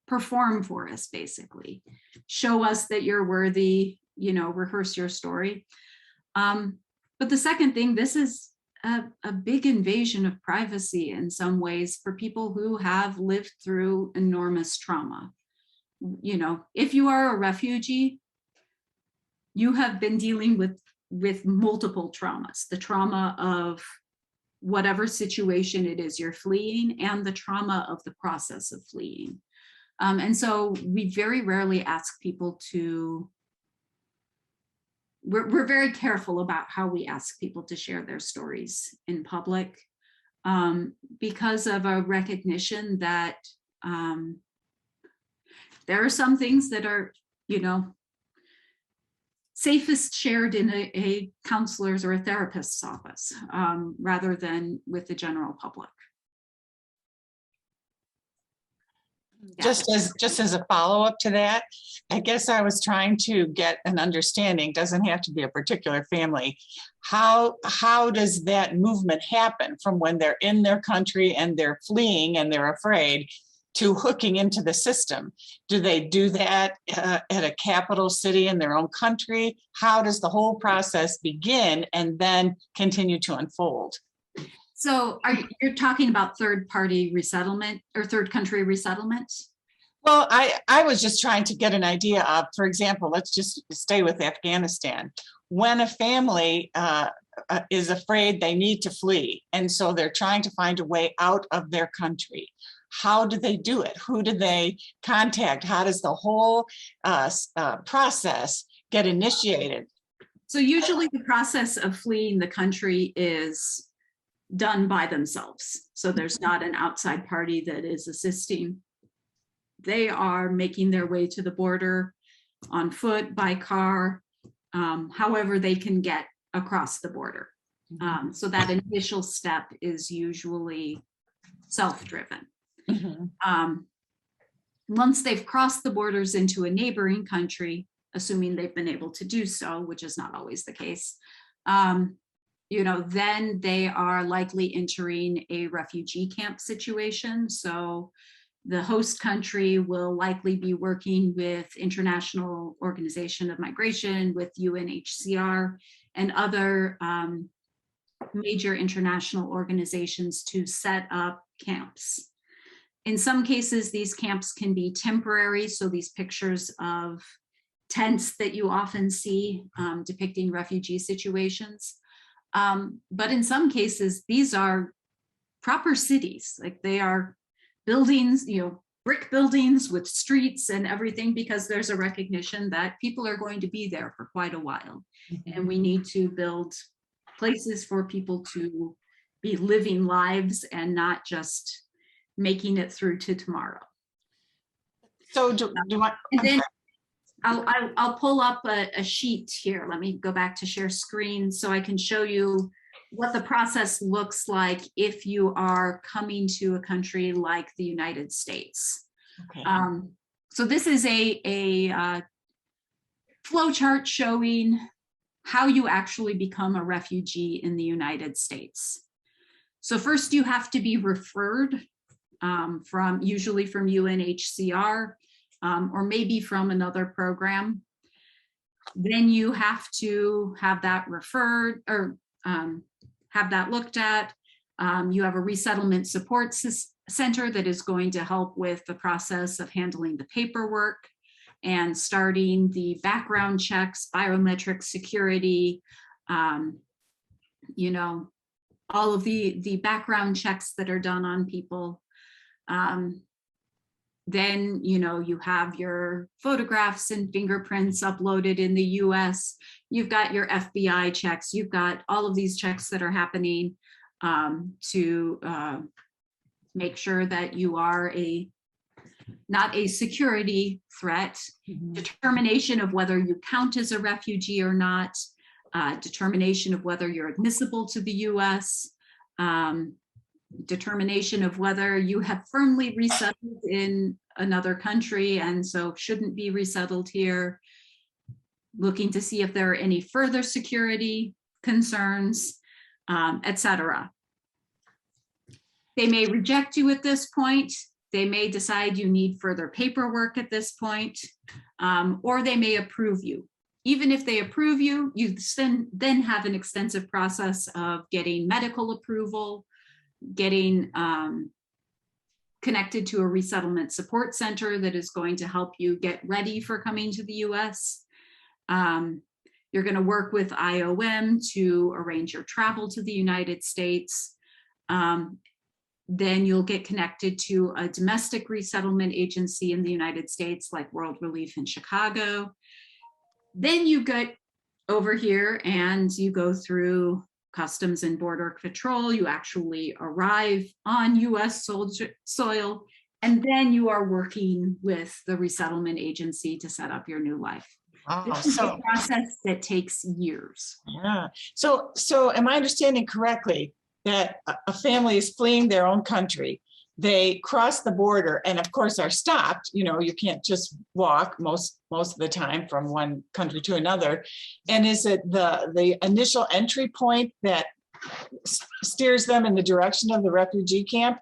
perform for us, basically. Show us that you're worthy, you know, rehearse your story. But the second thing, this is a big invasion of privacy in some ways for people who have lived through enormous trauma. You know, if you are a refugee, you have been dealing with multiple traumas, the trauma of whatever situation it is you're fleeing and the trauma of the process of fleeing. And so we very rarely ask people to, we're very careful about how we ask people to share their stories in public, because of a recognition that there are some things that are, you know, safest shared in a counselor's or a therapist's office, rather than with the general public. Yeah. Just as a follow-up to that, I guess I was trying to get an understanding, doesn't have to be a particular family. How does that movement happen from when they're in their country and they're fleeing and they're afraid to hooking into the system? Do they do that at a capital city in their own country? How does the whole process begin and then continue to unfold? So you're talking about third-party resettlement or third country resettlement? Well, I was just trying to get an idea of, for example, let's just stay with Afghanistan. When a family is afraid they need to flee, and so they're trying to find a way out of their country, how do they do it? Who do they contact? How does the whole process get initiated? So usually the process of fleeing the country is done by themselves. So there's not an outside party that is assisting. They are making their way to the border on foot, by car, however they can get across the border. So that initial step is usually self-driven. Once they've crossed the borders into a neighboring country, assuming they've been able to do so, which is not always the case, you know, then they are likely entering a refugee camp situation. So the host country will likely be working with International Organization of Migration, with UNHCR and other major international organizations to set up camps. In some cases, these camps can be temporary. So these pictures of tents that you often see depicting refugee situations. But in some cases, these are proper cities, like they are buildings, you know, brick buildings with streets and everything, because there's a recognition that people are going to be there for quite a while. And we need to build places for people to be living lives and not just making it through to tomorrow. So and then I'll pull up a sheet here. Let me go back to share screen so I can show you what the process looks like if you are coming to a country like the United States. Okay. So this is a flow chart showing how you actually become a refugee in the United States. So first you have to be referred usually from UNHCR, or maybe from another program. Then you have to have that referred or have that looked at. You have a resettlement support center that is going to help with the process of handling the paperwork and starting the background checks, biometric security, you know, all of the background checks that are done on people. Then, you know, you have your photographs and fingerprints uploaded in the US. You've got your FBI checks. You've got all of these checks that are happening to make sure that you are not a security threat. Determination of whether you count as a refugee or not. Determination of whether you're admissible to the US. Determination of whether you have firmly resettled in another country and so shouldn't be resettled here. Looking to see if there are any further security concerns, etc. They may reject you at this point. They may decide you need further paperwork at this point, or they may approve you even if they approve you, you then have an extensive process of getting medical approval, getting connected to a resettlement support center that is going to help you get ready for coming to the US. You're going to work with IOM to arrange your travel to the United States. Then you'll get connected to a domestic resettlement agency in the United States, like World Relief in Chicago. Then you get over here and you go through Customs and Border Patrol. You actually arrive on US soil, and then you are working with the resettlement agency to set up your new life. Oh, This is a so, process that takes years. yeah. So am I understanding correctly that a family is fleeing their own country? They cross the border and of course are stopped. You know, you can't just walk most of the time from one country to another. And is it the initial entry point that steers them in the direction of the refugee camp?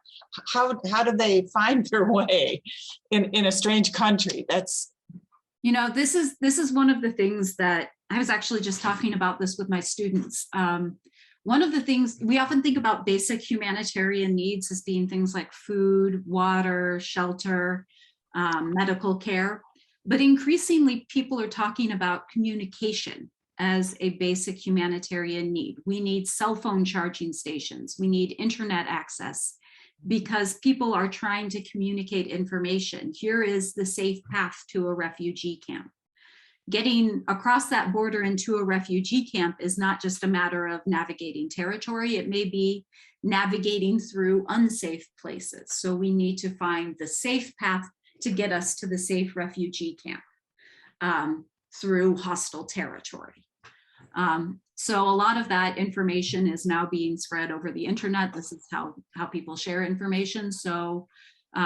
How do they find their way in a strange country? That's, you know, this is one of the things that I was actually just talking about this with my students. One of the things we often think about basic humanitarian needs as being things like food, water, shelter, medical care, but increasingly people are talking about communication as a basic humanitarian need. We need cell phone charging stations. We need internet access because people are trying to communicate information. Here is the safe path to a refugee camp. Getting across that border into a refugee camp is not just a matter of navigating territory. It may be navigating through unsafe places. So we need to find the safe path to get us to the safe refugee camp through hostile territory. So a lot of that information is now being spread over the internet. This is how people share information. So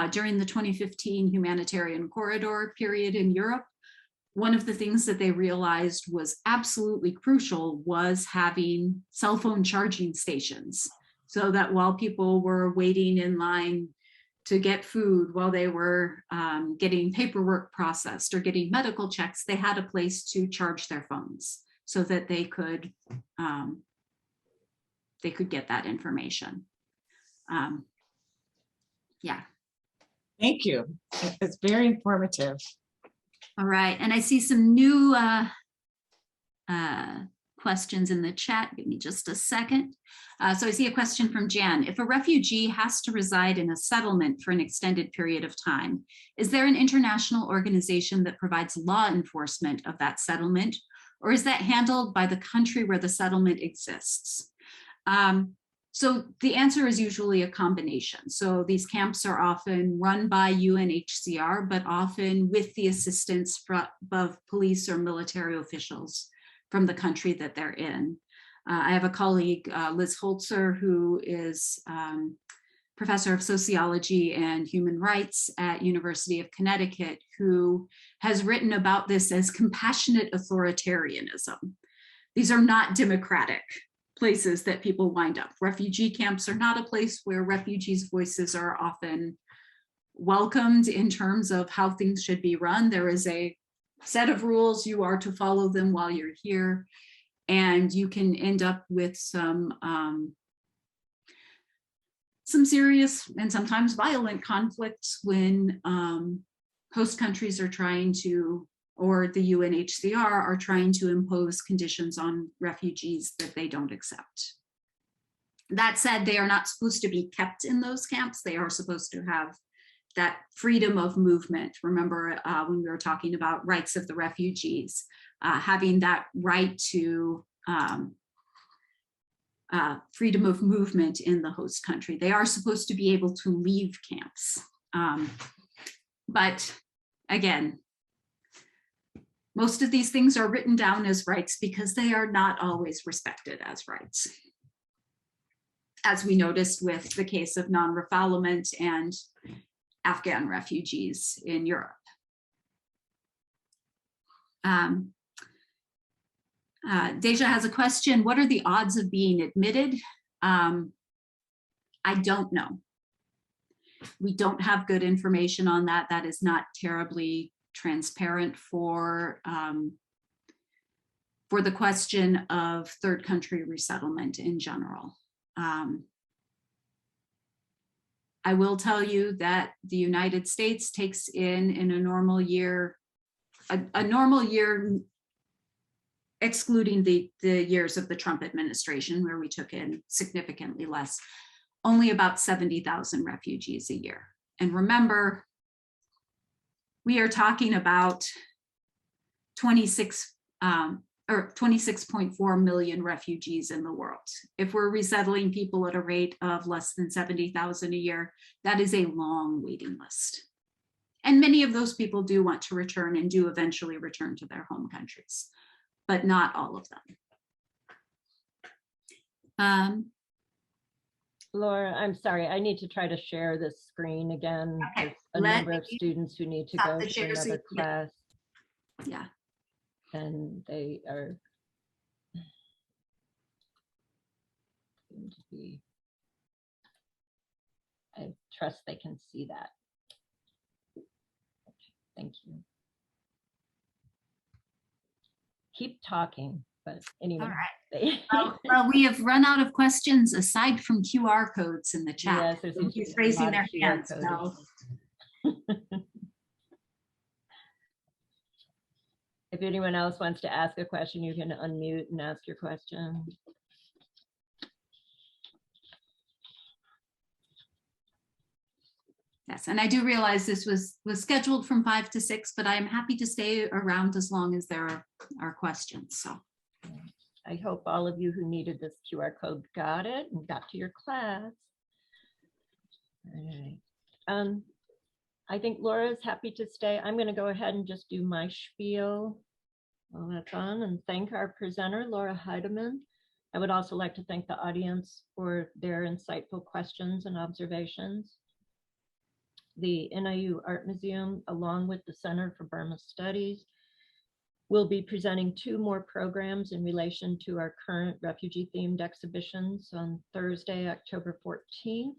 during the 2015 Humanitarian Corridor period in Europe, one of the things that they realized was absolutely crucial was having cell phone charging stations, so that while people were waiting in line to get food, while they were getting paperwork processed or getting medical checks, they had a place to charge their phones so that they could get that information. Yeah. thank you. It's very informative. All right, and I see some new questions in the chat. Give me just a second. So I see a question from Jan. If a refugee has to reside in a settlement for an extended period of time, is there an international organization that provides law enforcement of that settlement, or is that handled by the country where the settlement exists? So the answer is usually a combination. So these camps are often run by UNHCR, but often with the assistance of police or military officials from the country that they're in. I have a colleague, Liz Holzer, who is professor of sociology and human rights at University of Connecticut, who has written about this as compassionate authoritarianism. These are not democratic places that people wind up. Refugee camps are not a place where refugees' voices are often welcomed in terms of how things should be run. There is a set of rules, you are to follow them while you're here, and you can end up with some serious and sometimes violent conflicts when host countries are trying to, or the UNHCR are trying to impose conditions on refugees that they don't accept. That said, they are not supposed to be kept in those camps. They are supposed to have that freedom of movement. Remember when we were talking about rights of the refugees, having that right to freedom of movement in the host country. They are supposed to be able to leave camps. But again, most of these things are written down as rights because they are not always respected as rights. As we noticed with the case of non-refoulement and Afghan refugees in Europe. Deja has a question. What are the odds of being admitted? I don't know. We don't have good information on that. That is not terribly transparent for for the question of third country resettlement in general. I will tell you that the United States takes in a normal year, a normal year excluding the years of the Trump administration, where we took in significantly less, only about 70,000 refugees a year. And remember, we are talking about 26.4 million refugees in the world. If we're resettling people at a rate of less than 70,000 a year, that is a long waiting list. And many of those people do want to return and do eventually return to their home countries, but not all of them. Laura, I'm sorry, I need to try to share this screen again. Okay. There's a number of students who need to stop go the to share so another you can- class, Yeah. and they are going to be, I trust they can see that. Okay, thank you. Keep talking, but anyway. All right. they- Well, we have run out of questions aside from QR codes in the chat. Yes, there seems to be Who's a raising lot their of QR hands? code So issues. If anyone else wants to ask a question, you can unmute and ask your question. yes, and I do realize this was scheduled from 5 to 6, but I am happy to stay around as long as there are questions. So I hope all of you who needed this QR code got it and got to your class. All right. I think Laura's happy to stay. I'm going to go ahead and just do my spiel while that's on and thank our presenter, Laura Heideman. I would also like to thank the audience for their insightful questions and observations. The NIU Art Museum, along with the Center for Burma Studies, will be presenting 2 more programs in relation to our current refugee-themed exhibitions on Thursday, October 14th.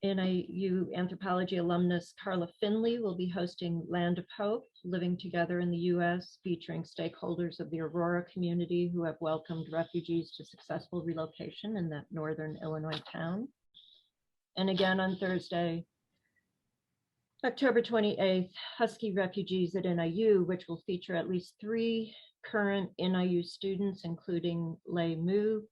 NIU anthropology alumnus Carla Finley will be hosting Land of Hope, Living Together in the U.S., featuring stakeholders of the Aurora community who have welcomed refugees to successful relocation in that northern Illinois town. And again on Thursday, October 28th, Husky Refugees at NIU, which will feature at least 3 current NIU students, including Lei Mu,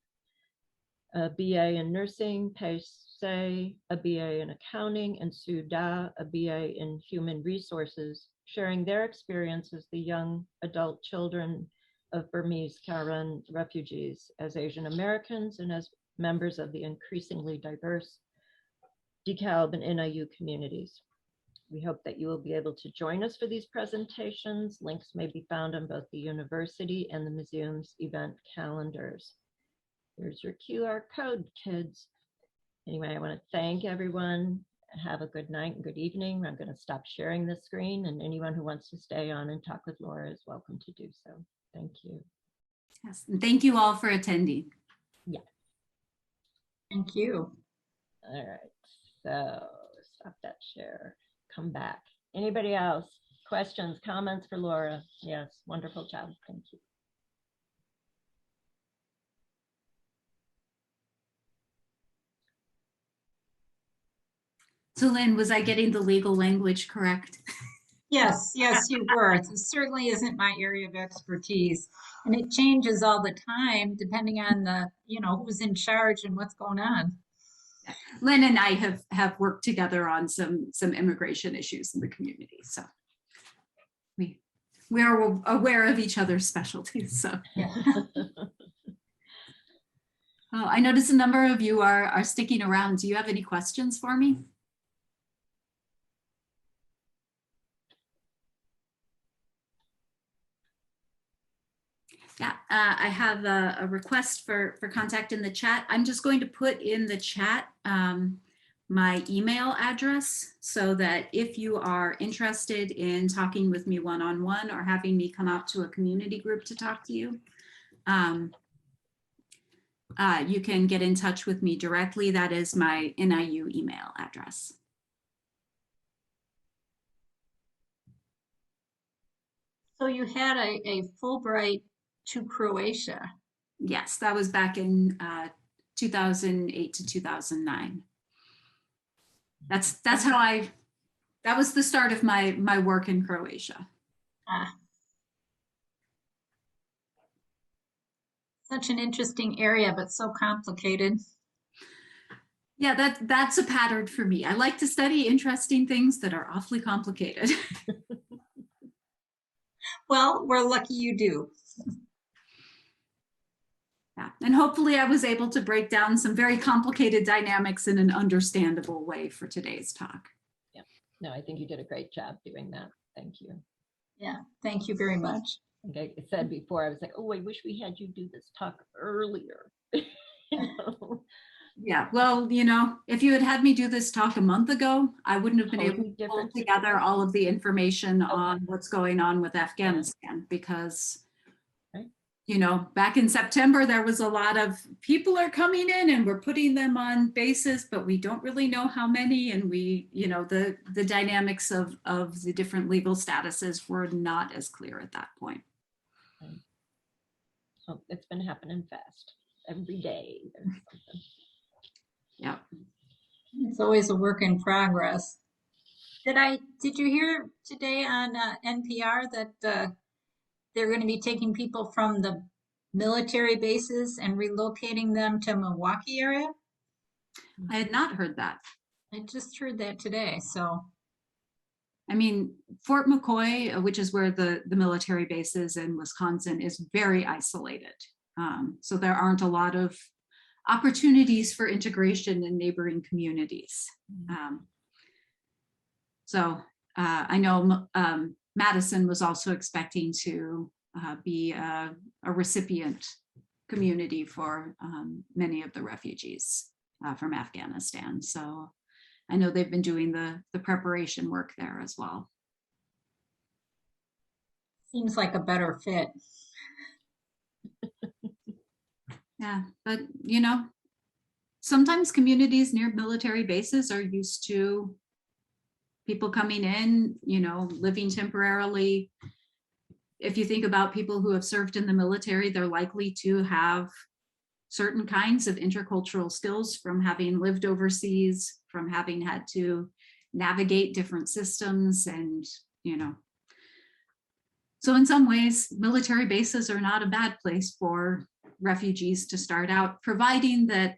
a BA in nursing, Pei Se, a BA in accounting, and Su Da, a BA in human resources, sharing their experience as the young adult children of Burmese Karen refugees, as Asian Americans, and as members of the increasingly diverse DeKalb and NIU communities. We hope that you will be able to join us for these presentations. Links may be found on both the university and the museum's event calendars. Here's your QR code, kids. Anyway, I want to thank everyone. Have a good night and good evening. I'm going to stop sharing the screen, and anyone who wants to stay on and talk with Laura is welcome to do so. Thank you. yes, and thank you all for attending. Yeah. Thank you. All right. So stop that share. Come back. Anybody else? Questions, comments for Laura? Yes, wonderful job. Thank you. So Lynn, was I getting the legal language correct? Yes, yes, you were. It certainly isn't my area of expertise. And it changes all the time depending on the, who's in charge and what's going on. Lynn and I have worked together on some immigration issues in the community. So we are aware of each other's specialties. So Yeah. I notice a number of you are sticking around. Do you have any questions for me? Yeah, I have a request for contact in the chat. I'm just going to put in the chat my email address so that if you are interested in talking with me one-on-one or having me come out to a community group to talk to you, you can get in touch with me directly. That is my NIU email address. So you had a Fulbright to Croatia. Yes, that was back in 2008 to 2009. That's how that was the start of my work in Croatia. Ah. Such an interesting area, but so complicated. Yeah, that's a pattern for me. I like to study interesting things that are awfully complicated. Well, we're lucky you do. Yeah, and hopefully I was able to break down some very complicated dynamics in an understandable way for today's talk. Yeah, no, I think you did a great job doing that. Thank you. Yeah, thank you very much. Like I said before, I was like, oh, I wish we had you do this talk earlier. You know? Yeah, well, you know, if you had had me do this talk a month ago, I wouldn't have been able Totally to pull different together all of the information Okay. on what's going on with Afghanistan because, Right. you know, back in September, there was a lot of people are coming in and we're putting them on bases, but we don't really know how many. And we, you know, the dynamics of the different legal statuses were not as clear at that point. Oh, it's been happening fast. Every day there's something. Yeah. It's always a work in progress. Did you hear today on NPR that they're going to be taking people from the military bases and relocating them to Milwaukee area? I had not heard that. I just heard that today. So, I mean, Fort McCoy, which is where the military base is in Wisconsin, is very isolated. So there aren't a lot of opportunities for integration in neighboring communities. So I know Madison was also expecting to be a recipient community for many of the refugees from Afghanistan. So I know they've been doing the preparation work there as well. seems like a better fit. Yeah, but you know, sometimes communities near military bases are used to people coming in, you know, living temporarily. If you think about people who have served in the military, they're likely to have certain kinds of intercultural skills from having lived overseas, from having had to navigate different systems and, you know. So in some ways, military bases are not a bad place for refugees to start out, providing that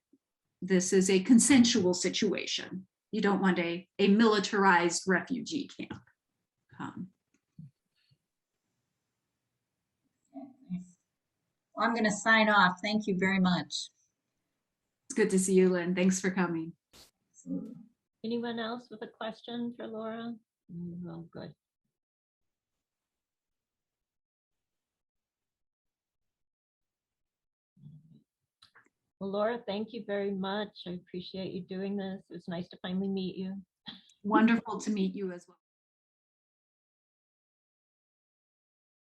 this is a consensual situation. You don't want a militarized refugee camp. Well, I'm going to sign off. Thank you very much. It's good to see you, Lynn. Thanks for coming. Anyone else with a question for Laura? Oh, good. Well, Laura, thank you very much. I appreciate you doing this. It was nice to finally meet you. Wonderful to meet you as well.